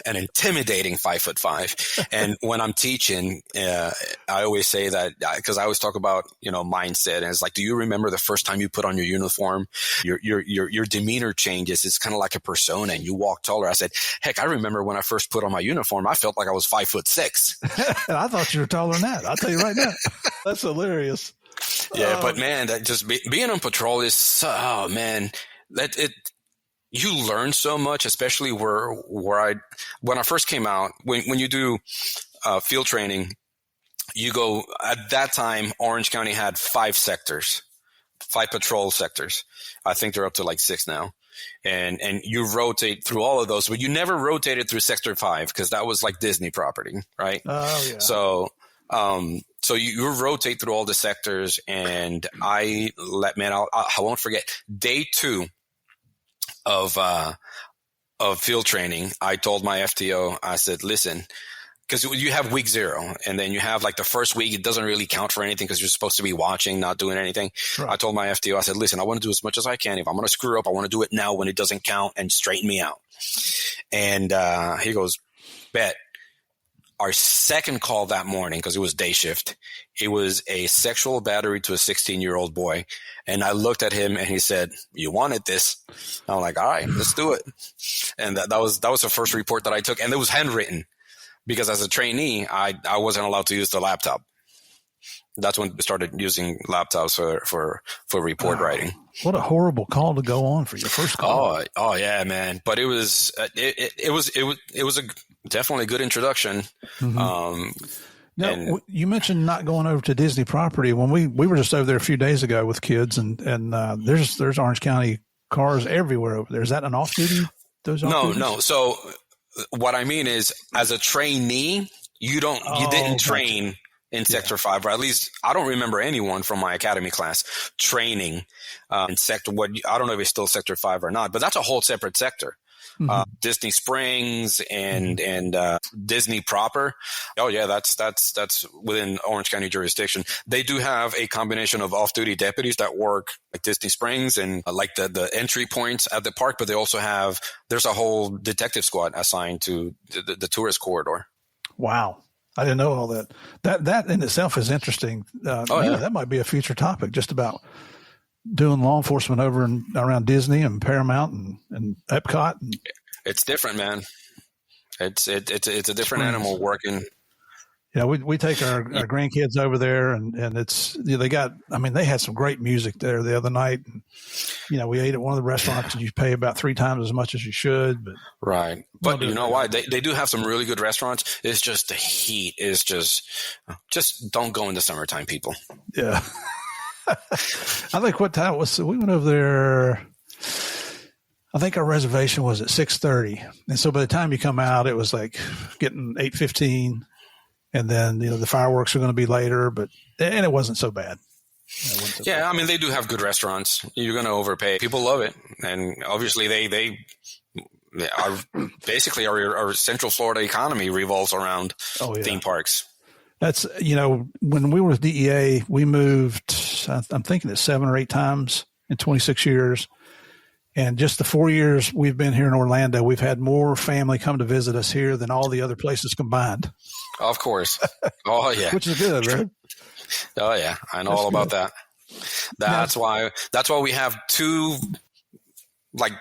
an intimidating 5'5", and when I'm teaching, I always say that because I always talk about, mindset, and it's like, do you remember the first time you put on your uniform? Your demeanor changes. It's kind of like a persona, and you walk taller. I said, heck, I remember when I first put on my uniform, I felt like I was 5'6". I thought you were taller than that. I'll tell you right now. That's hilarious. Yeah, but man, that just being on patrol is, oh man, you learn so much, especially when I first came out, when you do field training, you go, at that time, Orange County had 5 patrol sectors. I think they're up to like 6 now. And you rotate through all of those, but you never rotated through Sector 5 because that was like Disney property, right? Oh, yeah. So you rotate through all the sectors, and I won't forget day 2 of field training. I told my FTO, I said, listen, because you have week 0, and then you have like the first week, it doesn't really count for anything because you're supposed to be watching, not doing anything. Right. I told my FTO, I said, listen, I want to do as much as I can. If I'm going to screw up, I want to do it now when it doesn't count and straighten me out. And he goes, bet. Our second call that morning, because it was day shift, it was a sexual battery to a 16-year-old boy. And I looked at him, and he said, you wanted this. I'm like, all right, let's do it. And that was the first report that I took. And it was handwritten because as a trainee, I wasn't allowed to use the laptop. That's when we started using laptops for report writing. What a horrible call to go on for your first call. Oh yeah, man. But it was a definitely a good introduction. Mm-hmm. Now, you mentioned not going over to Disney property. When we were just over there a few days ago with kids, and there's Orange County cars everywhere over there. Is that an off-duty? No. So what I mean is, as a trainee, you didn't train in Sector 5, or at least I don't remember anyone from my academy class training in Sector. I don't know if it's still Sector 5 or not, but that's a whole separate sector. Mm-hmm. Disney Springs and Disney proper. Oh yeah, that's within Orange County jurisdiction. They do have a combination of off-duty deputies that work like Disney Springs and like the entry points at the park, but they also there's a whole detective squad assigned to the tourist corridor. Wow. I didn't know all that. That in itself is interesting. That might be a future topic, just about doing law enforcement over and around Disney and Paramount and Epcot. It's different, man. It's a different animal working. Yeah, we take our grandkids over there, and it's they had some great music there the other night. And, we ate at one of the restaurants, and you pay about 3 times as much as you should. But right, but you know why? They do have some really good restaurants. It's just the heat is just don't go in the summertime, people. Yeah. I think what time it was, we went over there. I think our reservation was at 6:30. And so by the time you come out, it was like getting 8:15. And then, the fireworks are going to be later, and it wasn't so bad. Yeah, I mean, they do have good restaurants. You're going to overpay. People love it. And obviously they are basically our Central Florida economy revolves around theme parks. That's, when we were with DEA, we moved, I'm thinking it's 7 or 8 times in 26 years. And just the 4 years we've been here in Orlando, we've had more family come to visit us here than all the other places combined. Of course. Oh, yeah. Which is good, right? Oh, yeah. I know all about that. That's why we have 2, like,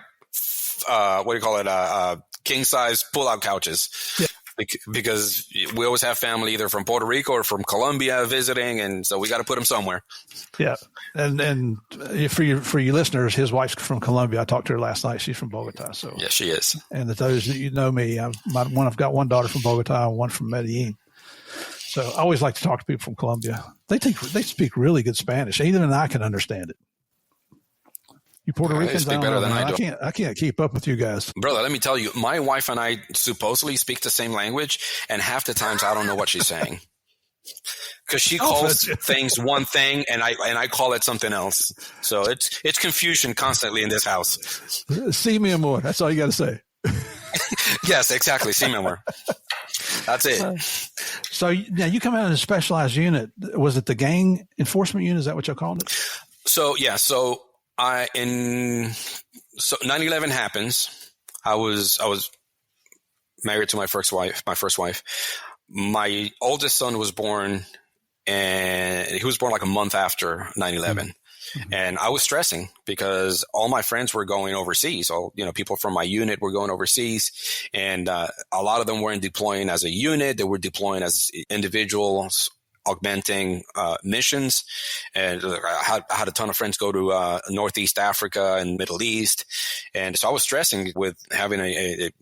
what do you call it? King-size pull-out couches. Yeah. Because we always have family either from Puerto Rico or from Colombia visiting, and so we got to put them somewhere. Yeah, and for you listeners, his wife's from Colombia. I talked to her last night. She's from Bogota. So yeah, she is. And those that me, I've got one daughter from Bogota and one from Medellin. So I always like to talk to people from Colombia. They speak really good Spanish. Even I can understand it. You Puerto Ricans, speak better than I do. I can't keep up with you guys. Brother, let me tell you, my wife and I supposedly speak the same language, and half the times I don't know what she's saying. Because she calls things one thing, and I call it something else. So it's confusion constantly in this house. Sí, mi amor. That's all you got to say. Yes, exactly. Sí, mi amor. That's it. So now you come out in a specialized unit. Was it the gang enforcement unit? Is that what you called it? So, yeah. So 9/11 happens. I was married to my first wife. My oldest son was born, and he was born like a month after 9/11. Mm-hmm. And I was stressing because all my friends were going overseas. People from my unit were going overseas, and a lot of them weren't deploying as a unit. They were deploying as individuals, augmenting missions. And I had a ton of friends go to Northeast Africa and Middle East. And so I was stressing with having a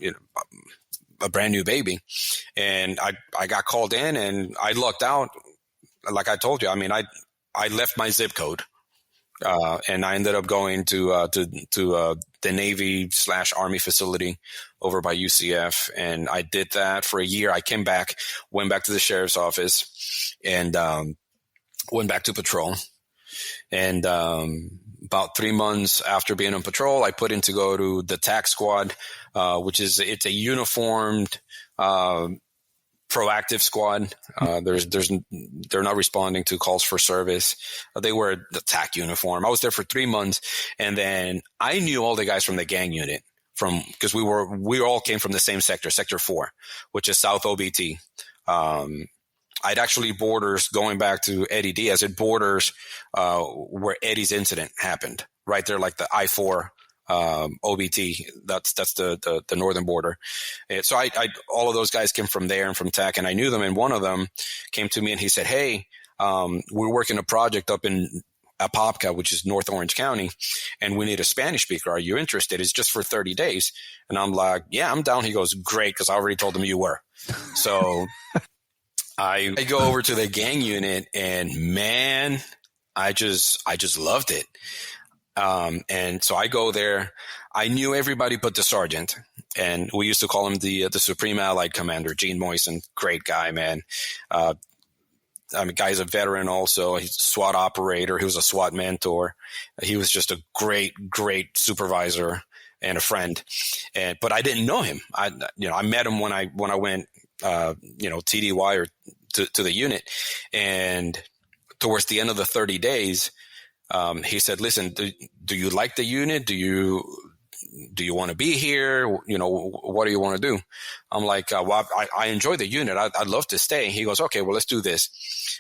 brand new baby. And I got called in, and I lucked out. Like I told you, I mean, I left my zip code. And I ended up going to the Navy/Army facility over by UCF. And I did that for a year. I came back, went back to the sheriff's office, and went back to patrol. And about 3 months after being on patrol, I put in to go to the TAC squad, it's a uniformed proactive squad. They're not responding to calls for service. They wear the TAC uniform. I was there for 3 months, and then I knew all the guys from the gang unit because we all came from the same sector, Sector 4, which is South OBT. I'd actually borders going back to Eddie Diaz. It borders where Eddie's incident happened, right there, like the I-4. OBT, that's the northern border. And so I all of those guys came from there and from TAC, and I knew them. And one of them came to me and he said, "Hey, we're working a project up in Apopka, which is North Orange County, and we need a Spanish speaker. Are you interested? It's just for 30 days." And I'm like, "Yeah, I'm down." He goes, "Great," because I already told him you were. So I go over to the gang unit, and man, I just loved it. And so I go there. I knew everybody but the sergeant, and we used to call him the Supreme Allied Commander, Gene Moisen. Great guy, man. Guy's a veteran also. He's a SWAT operator. He was a SWAT mentor. He was just a great supervisor and a friend. But I didn't know him. I met him when I went, TDY or to the unit. And towards the end of the 30 days, he said, "Listen, do you like the unit? Do you want to be here? What do you want to do?" I'm like, "Well, I enjoy the unit. I'd love to stay." He goes, "Okay, well, let's do this.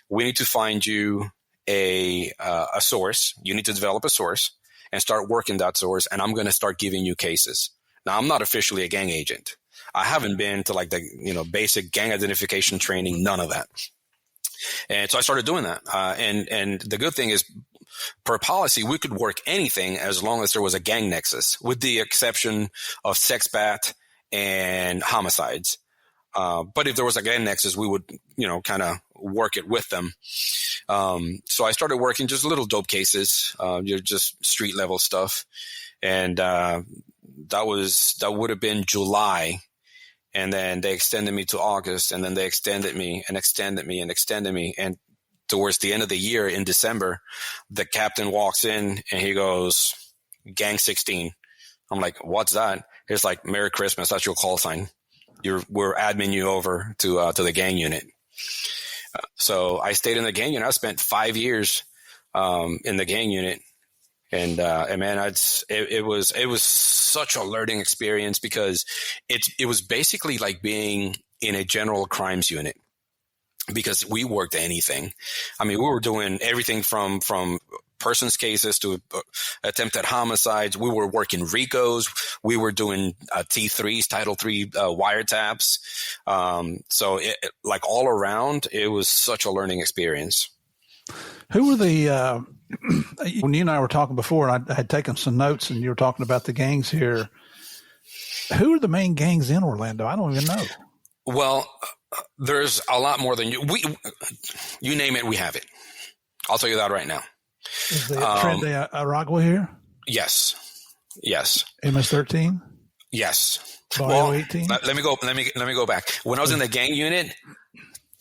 We need to find you a source. You need to develop a source and start working that source. And I'm going to start giving you cases." Now, I'm not officially a gang agent. I haven't been to like the, basic gang identification training, none of that. And so I started doing that. And the good thing is, per policy, we could work anything as long as there was a gang nexus, with the exception of sex bat and homicides. But if there was a gang nexus, we would, kind of work it with them. So I started working just little dope cases, just street level stuff. And that would have been July. And then they extended me to August, and then they extended me and extended me and extended me. And towards the end of the year in December, the captain walks in and he goes, Gang 16. I'm like, what's that? He's like, Merry Christmas. That's your call sign. We're admin you over to the gang unit. So I stayed in the gang unit. I spent 5 years in the gang unit. And man, it was such a learning experience because it was basically like being in a general crimes unit, because we worked anything. I mean, we were doing everything from persons cases to attempted homicides. We were working RICOs. We were doing T3s, Title III wiretaps. So like all around, it was such a learning experience. Who were the when you and I were talking before, and I had taken some notes, and you were talking about the gangs here. Who are the main gangs in Orlando? I don't even know. Well, there's a lot more than you name it, we have it. I'll tell you that right now. Is the Tren de Aragua here? Yes. MS-13? Yes. Barrio 18? Let me go back. When I was in the gang unit,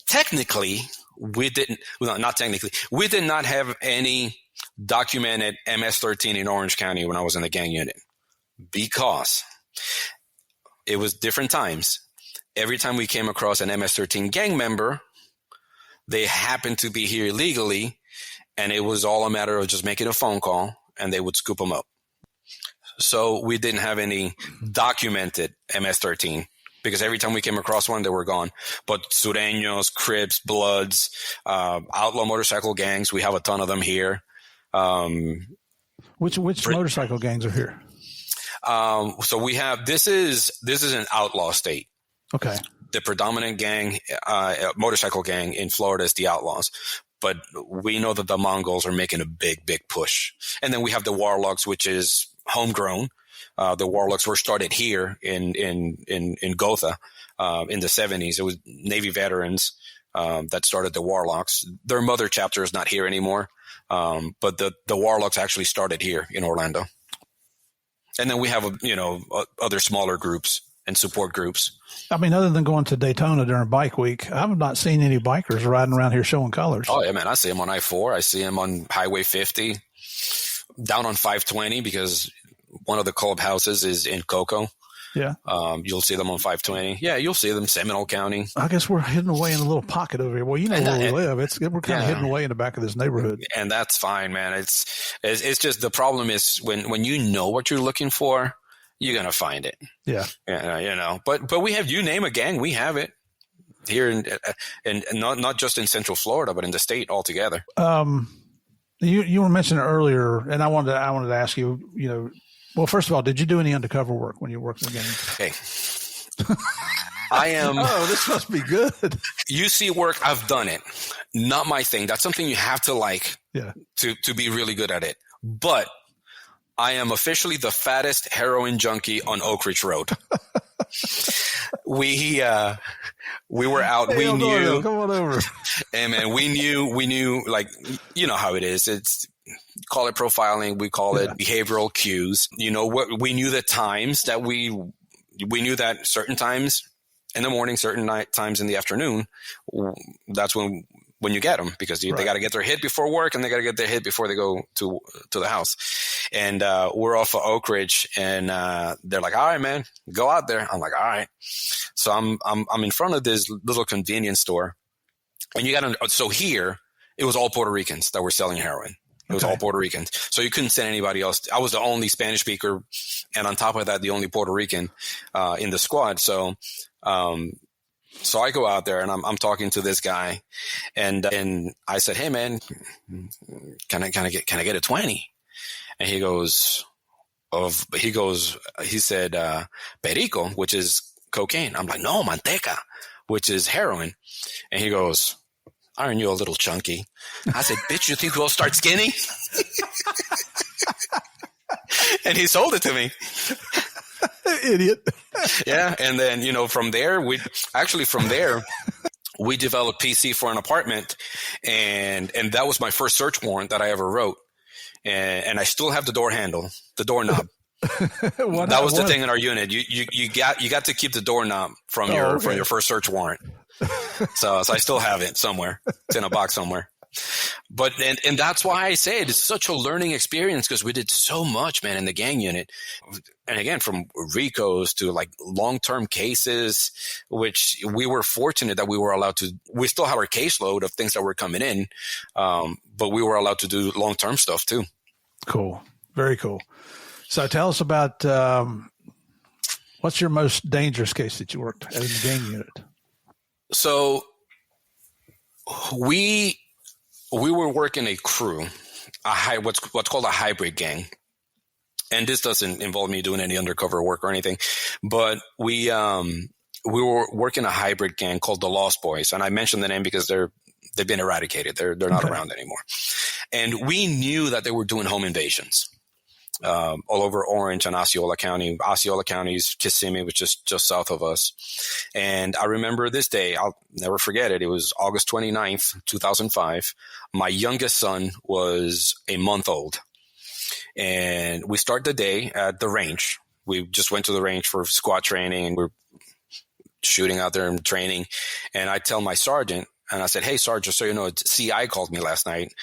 technically, we did not have any documented MS-13 in Orange County when I was in the gang unit, because it was different times. Every time we came across an MS-13 gang member, they happened to be here illegally, and it was all a matter of just making a phone call, and they would scoop them up. So we didn't have any documented MS-13, because every time we came across one, they were gone. But Sureños, Crips, Bloods, outlaw motorcycle gangs, we have a ton of them here. Which motorcycle gangs are here? So we have, this is an outlaw state. Okay. The predominant gang, motorcycle gang in Florida is the Outlaws. But we know that the Mongols are making a big, big push. And then we have the Warlocks, which is homegrown. The Warlocks were started here in Gotha in the 70s. It was Navy veterans that started the Warlocks. Their mother chapter is not here anymore, but the Warlocks actually started here in Orlando. And then we have other smaller groups and support groups. I mean, other than going to Daytona during Bike Week, I've not seen any bikers riding around here showing colors. Oh yeah, man! I see them on I-4. I see them on Highway 50, down on 520, because one of the clubhouses is in Cocoa. Yeah. You'll see them on 520. Yeah, you'll see them Seminole County. I guess we're hidden away in a little pocket over here. Well, you know where we live. We're kind of hidden away in the back of this neighborhood. And that's fine, man. It's just, the problem is when you know what you're looking for, you're going to find it. Yeah. But we have, you name a gang, we have it here and not just in Central Florida, but in the state altogether. You were mentioning earlier, and I wanted to ask you, well, first of all, did you do any undercover work when you worked in the gang? Hey, I am. Oh, this must be good. UC work, I've done it. Not my thing. That's something you have to like to be really good at it. But I am officially the fattest heroin junkie on Oak Ridge Road. We were out. Hey, we knew. Come on over. And man, we knew, like, you know how it is. It's, call it profiling. We call it behavioral cues. You know what? We knew the times that we knew that certain times in the morning, certain times in the afternoon. That's when you get them, because they got to get their hit before work, and they got to get their hit before they go to the house. And we're off of Oak Ridge, and they're like, "All right, man, go out there." I'm like, "All right." So I'm in front of this little convenience store, and so here it was all Puerto Ricans that were selling heroin. It was all Puerto Ricans, so you couldn't send anybody else. I was the only Spanish speaker, and on top of that, the only Puerto Rican in the squad. So I go out there, and I'm talking to this guy, and I said, "Hey, man, can I get a 20?" And he said, perico, which is cocaine. I'm like, "No, manteca," which is heroin. And he goes, "Aren't you a little chunky?" I said, "Bitch, you think we'll start skinny?" And he sold it to me. Idiot. Yeah. And then, from there, we developed PC for an apartment, and that was my first search warrant that I ever wrote. And I still have the door handle, the doorknob. That was the thing in our unit. You got to keep the doorknob from your first search warrant. So I still have it somewhere. It's in a box somewhere. But and that's why I say it's such a learning experience, because we did so much, man, in the gang unit. And again, from RICOs to like long-term cases, which we were fortunate that we were allowed to. We still have our caseload of things that were coming in, but we were allowed to do long-term stuff too. Cool, very cool. So tell us about what's your most dangerous case that you worked in the gang unit? So we were working a crew, what's called a hybrid gang. And this doesn't involve me doing any undercover work or anything, but we were working a hybrid gang called the Lost Boys. And I mentioned the name because they've been eradicated. They're not around anymore. And we knew that they were doing home invasions all over Orange and Osceola County. Osceola County is Kissimmee, which is just south of us. And I remember this day, I'll never forget it. It was August 29th, 2005. My youngest son was a month old. And we start the day at the range. We just went to the range for squad training, and we're shooting out there and training. And I tell my sergeant, and I said, "Hey, Sergeant, so you know, CI called me last night.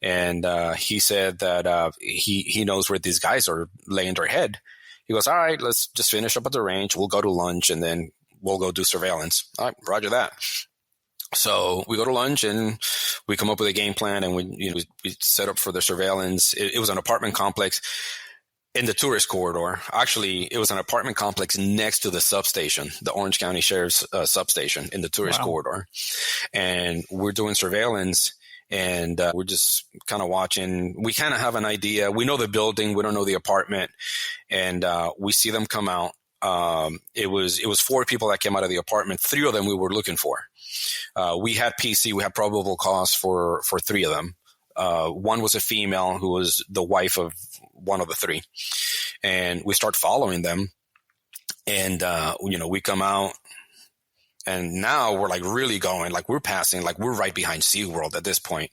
And he said that he knows where these guys are laying their head." He goes, "All right, let's just finish up at the range. We'll go to lunch, and then we'll go do surveillance." All right, roger that. So we go to lunch, and we come up with a game plan, and we set up for the surveillance. It was an apartment complex in the tourist corridor. Actually, it was an apartment complex next to the substation, the Orange County Sheriff's substation in the tourist corridor. And we're doing surveillance. And we're just kind of watching. We kind of have an idea. We know the building. We don't know the apartment. And we see them come out. It was 4 people that came out of the apartment. 3 of them we were looking for. We had PC. We had probable cause for 3 of them. One was a female who was the wife of one of the 3. And we start following them. And, we come out. And now we're like really going, like we're passing, like we're right behind SeaWorld at this point.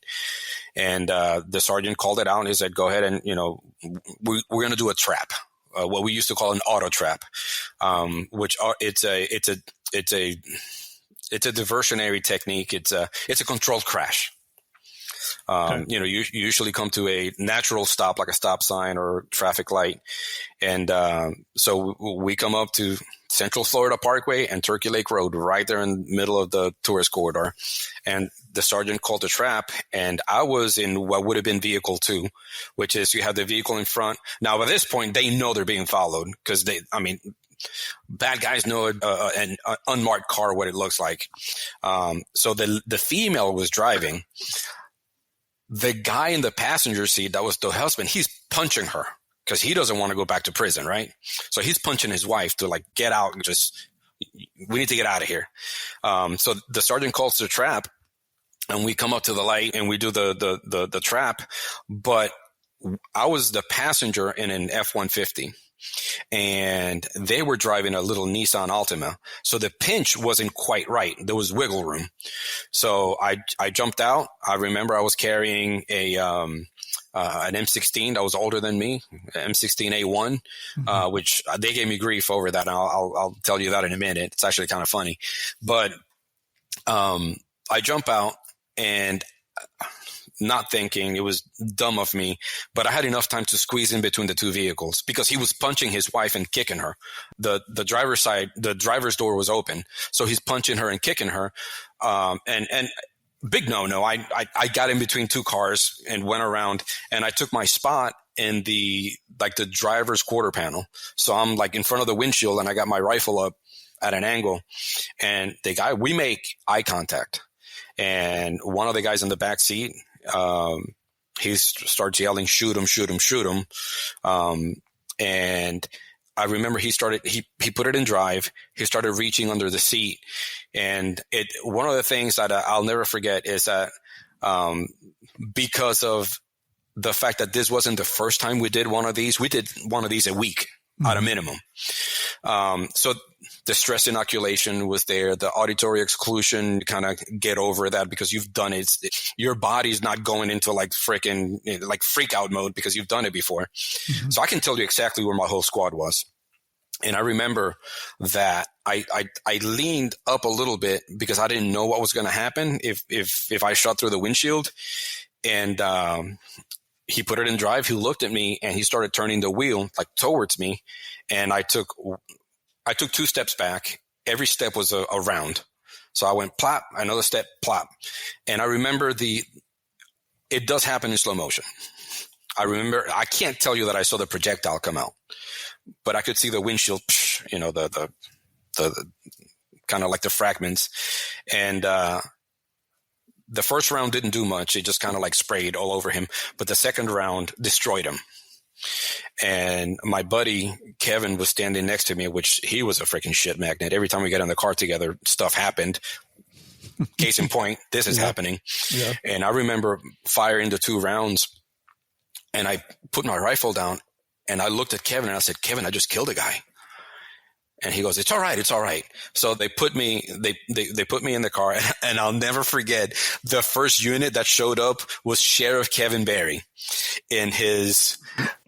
And the sergeant called it out, and he said, "Go ahead and, we're going to do a trap, what we used to call an auto trap, which it's a diversionary technique. It's a controlled crash. You usually come to a natural stop, like a stop sign or traffic light. And so we come up to Central Florida Parkway and Turkey Lake Road, right there in the middle of the tourist corridor. And the sergeant called a trap, and I was in what would have been vehicle 2, which is you have the vehicle in front. Now, by this point, they know they're being followed, because bad guys know an unmarked car, what it looks like. So the female was driving. The guy in the passenger seat, that was the husband, he's punching her because he doesn't want to go back to prison, right? So he's punching his wife to like, get out, we need to get out of here. So the sergeant calls the trap, and we come up to the light and we do the trap. But I was the passenger in an F-150. And they were driving a little Nissan Altima. So the pinch wasn't quite right. There was wiggle room. So I jumped out. I remember I was carrying an M16 that was older than me, M16A1, which they gave me grief over that. And I'll tell you that in a minute. It's actually kind of funny. But I jump out, and not thinking, it was dumb of me, but I had enough time to squeeze in between the 2 vehicles, because he was punching his wife and kicking her. The driver's door was open, so he's punching her and kicking her. And big no. I got in between 2 cars and went around, and I took my spot in the driver's quarter panel. So I'm like in front of the windshield, and I got my rifle up at an angle, and we make eye contact. And one of the guys in the back seat, he starts yelling, "Shoot him, shoot him, shoot him." And I remember he put it in drive. He started reaching under the seat. And one of the things that I'll never forget is that, because of the fact that this wasn't the first time we did one of these, we did one of these a week at a minimum. So the stress inoculation was there, the auditory exclusion, kind of get over that because you've done it. Your body's not going into like freaking like freak out mode because you've done it before. Mm-hmm. So I can tell you exactly where my whole squad was. And I remember that I leaned up a little bit because I didn't know what was going to happen if I shot through the windshield. And he put it in drive. He looked at me and he started turning the wheel like towards me. And I took 2 steps back. Every step was a round. So I went plop, another step, plop. And I remember it does happen in slow motion. I can't tell you that I saw the projectile come out, but I could see the windshield, the kind of like the fragments. And the first round didn't do much. It just kind of like sprayed all over him. But the second round destroyed him. And my buddy Kevin was standing next to me, which he was a freaking shit magnet. Every time we got in the car together, stuff happened. Case in point, this is happening. Yeah. And I remember firing the 2 rounds, and I put my rifle down, and I looked at Kevin, and I said, "Kevin, I just killed a guy." And he goes, "It's all right. It's all right." So they put me in the car, and I'll never forget the first unit that showed up was Sheriff Kevin Barry in his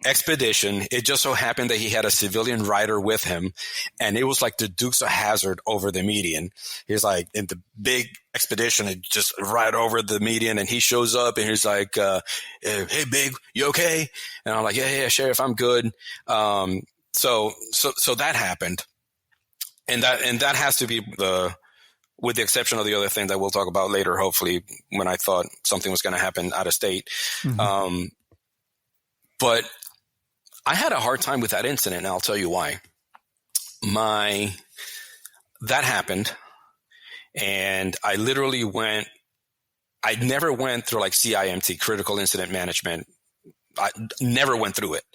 expedition. It just so happened that he had a civilian rider with him, and it was like the Dukes of Hazzard over the median. He's like in the big expedition, and just right over the median, and he shows up and he's like, "Hey, big, you okay?" And I'm like, "Yeah, Sheriff, I'm good." So that happened. And that has to be with the exception of the other thing that we'll talk about later, hopefully, when I thought something was going to happen out of state. Mm-hmm. But I had a hard time with that incident, and I'll tell you why. That happened, and I literally I never went through like CIMT, critical incident management. I never went through it.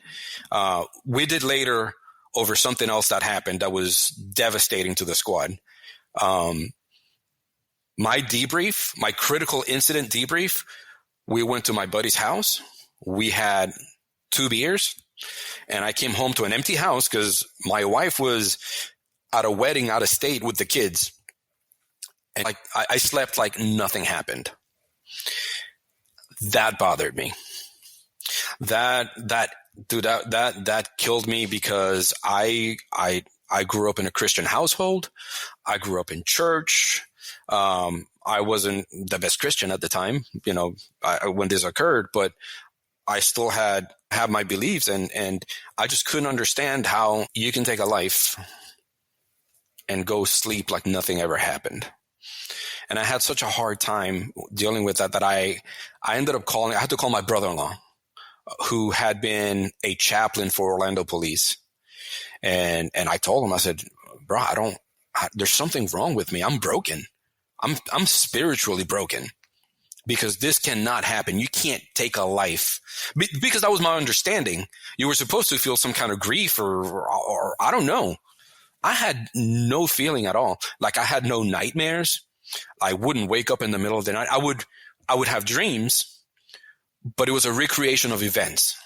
We did later over something else that happened that was devastating to the squad. My debrief, my critical incident debrief, we went to my buddy's house. We had 2 beers, and I came home to an empty house because my wife was at a wedding out of state with the kids. And I slept like nothing happened. That bothered me. That killed me because I grew up in a Christian household. I grew up in church. I wasn't the best Christian at the time, when this occurred, but I still have my beliefs, and I just couldn't understand how you can take a life and go sleep like nothing ever happened. And I had such a hard time dealing with that I ended up I had to call my brother-in-law, who had been a chaplain for Orlando police. And I told him, I said, "Bro, there's something wrong with me. I'm broken. I'm spiritually broken because this cannot happen. You can't take a life." Because that was my understanding. You were supposed to feel some kind of grief or I don't know. I had no feeling at all. Like I had no nightmares. I wouldn't wake up in the middle of the night. I would have dreams, but it was a recreation of events.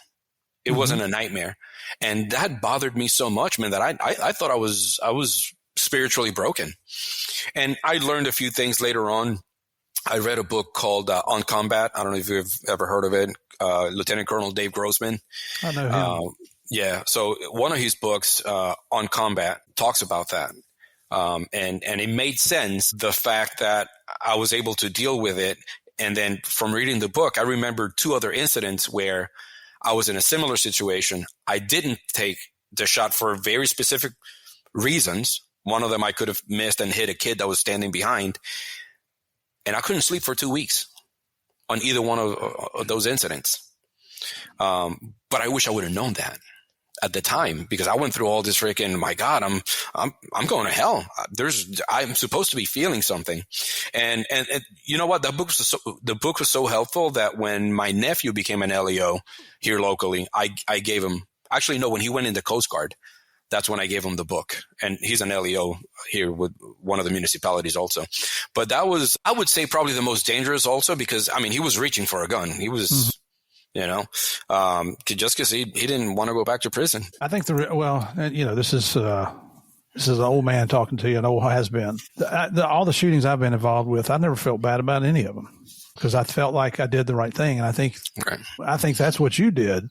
It wasn't a nightmare. And that bothered me so much, man, that I thought I was spiritually broken. And I learned a few things later on. I read a book called On Combat. I don't know if you've ever heard of it. Lieutenant Colonel Dave Grossman. I know him. Yeah. So one of his books, On Combat, talks about that. And it made sense, the fact that I was able to deal with it. And then from reading the book, I remembered 2 other incidents where I was in a similar situation. I didn't take the shot for very specific reasons. One of them I could have missed and hit a kid that was standing behind. And I couldn't sleep for 2 weeks on either one of those incidents. But I wish I would have known that at the time, because I went through all this freaking, my God, I'm going to hell. I'm supposed to be feeling something. And you know what? The book was so helpful that when my nephew became an LEO here locally, I gave him, actually, no, when he went in the Coast Guard, that's when I gave him the book. And he's an LEO here with one of the municipalities also. But that was, I would say, probably the most dangerous also, because, I mean, he was reaching for a gun. He was, just because he didn't want to go back to prison. I think this is an old man talking to you, an old has been. All the shootings I've been involved with, I never felt bad about any of them because I felt like I did the right thing. And I think that's what you did.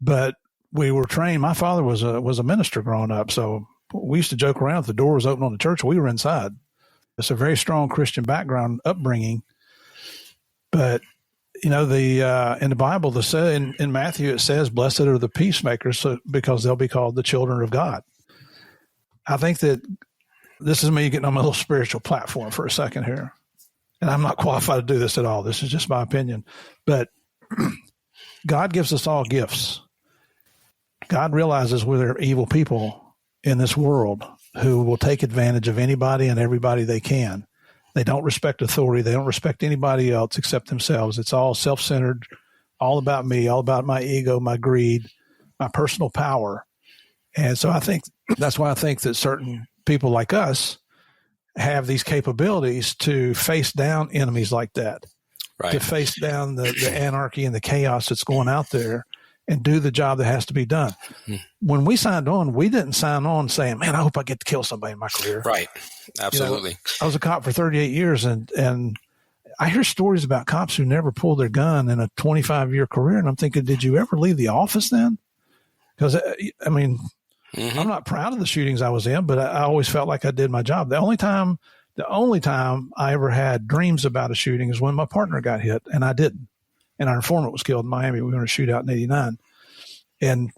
But we were trained. My father was a minister growing up, so we used to joke around. If the door was open on the church, we were inside. It's a very strong Christian upbringing. But in the Bible, in Matthew, it says, "Blessed are the peacemakers, because they'll be called the children of God." I think that this is me getting on my little spiritual platform for a second here, and I'm not qualified to do this at all. This is just my opinion, but God gives us all gifts. God realizes we're evil people in this world who will take advantage of anybody and everybody they can. They don't respect authority. They don't respect anybody else except themselves. It's all self-centered, all about me, all about my ego, my greed, my personal power. And so that's why I think that certain people like us have these capabilities to face down enemies like that, right? To face down the anarchy and the chaos that's going out there and do the job that has to be done. Mm-hmm. When we signed on, we didn't sign on saying, man, I hope I get to kill somebody in my career. Right. Absolutely. I was a cop for 38 years and I hear stories about cops who never pulled their gun in a 25-year career. And I'm thinking, did you ever leave the office then? Because, mm-hmm. I'm not proud of the shootings I was in, but I always felt like I did my job. The only time I ever had dreams about a shooting is when my partner got hit, and I didn't. And our informant was killed in Miami. We were in a shootout in 1989. And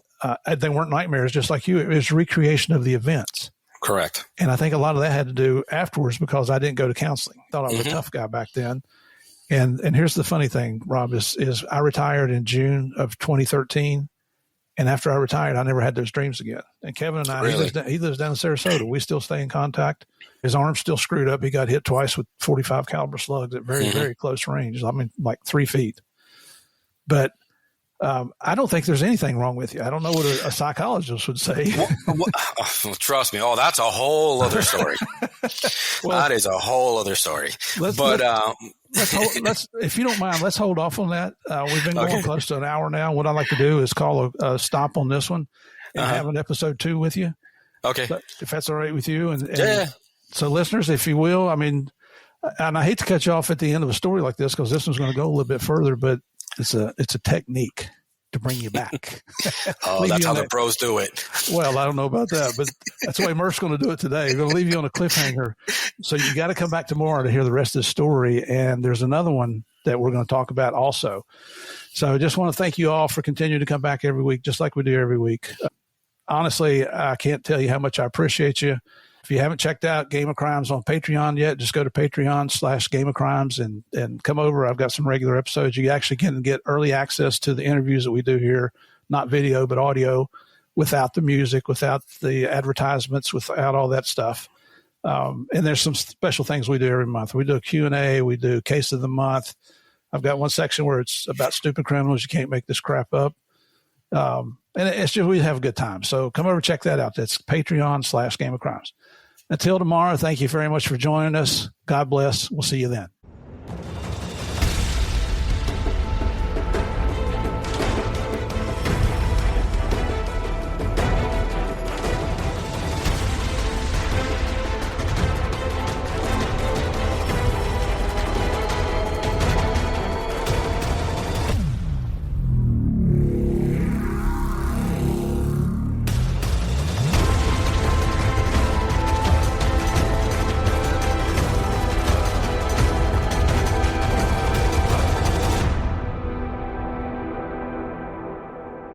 they weren't nightmares, just like you. It was recreation of the events. Correct. And I think a lot of that had to do afterwards because I didn't go to counseling. I thought I was mm-hmm. a tough guy back then. And here's the funny thing, Rob, is I retired in June of 2013. And after I retired, I never had those dreams again. And Kevin and I, really? he lives down in Sarasota. We still stay in contact. His arm's still screwed up. He got hit twice with 45 caliber slugs at very, mm-hmm. very close range. Like 3 feet. But I don't think there's anything wrong with you. I don't know what a psychologist would say. Trust me. Oh, that's a whole other story. That is a whole other story. If you don't mind, let's hold off on that. We've been going close to an hour now. What I'd like to do is call a stop on this one and have an episode 2 with you. Okay. But if that's all right with you. And yeah. So listeners, if you will, and I hate to cut you off at the end of a story like this because this one's going to go a little bit further, but it's a technique to bring you back. Oh, that's how the pros do it. Well, I don't know about that, but that's the way Murph's going to do it today. He's going to leave you on a cliffhanger. So you got to come back tomorrow to hear the rest of the story. And there's another one that we're going to talk about also. So I just want to thank you all for continuing to come back every week, just like we do every week. Honestly, I can't tell you how much I appreciate you. If you haven't checked out Game of Crimes on Patreon yet, just go to Patreon/Game of Crimes and come over. I've got some regular episodes. You actually can get early access to the interviews that we do here, not video, but audio, without the music, without the advertisements, without all that stuff. And there's some special things we do every month. We do a Q&A. We do Case of the Month. I've got one section where it's about stupid criminals. You can't make this crap up. And it's just, we have a good time. So come over, check that out. That's Patreon/Game of Crimes. Until tomorrow, thank you very much for joining us. God bless. We'll see you then.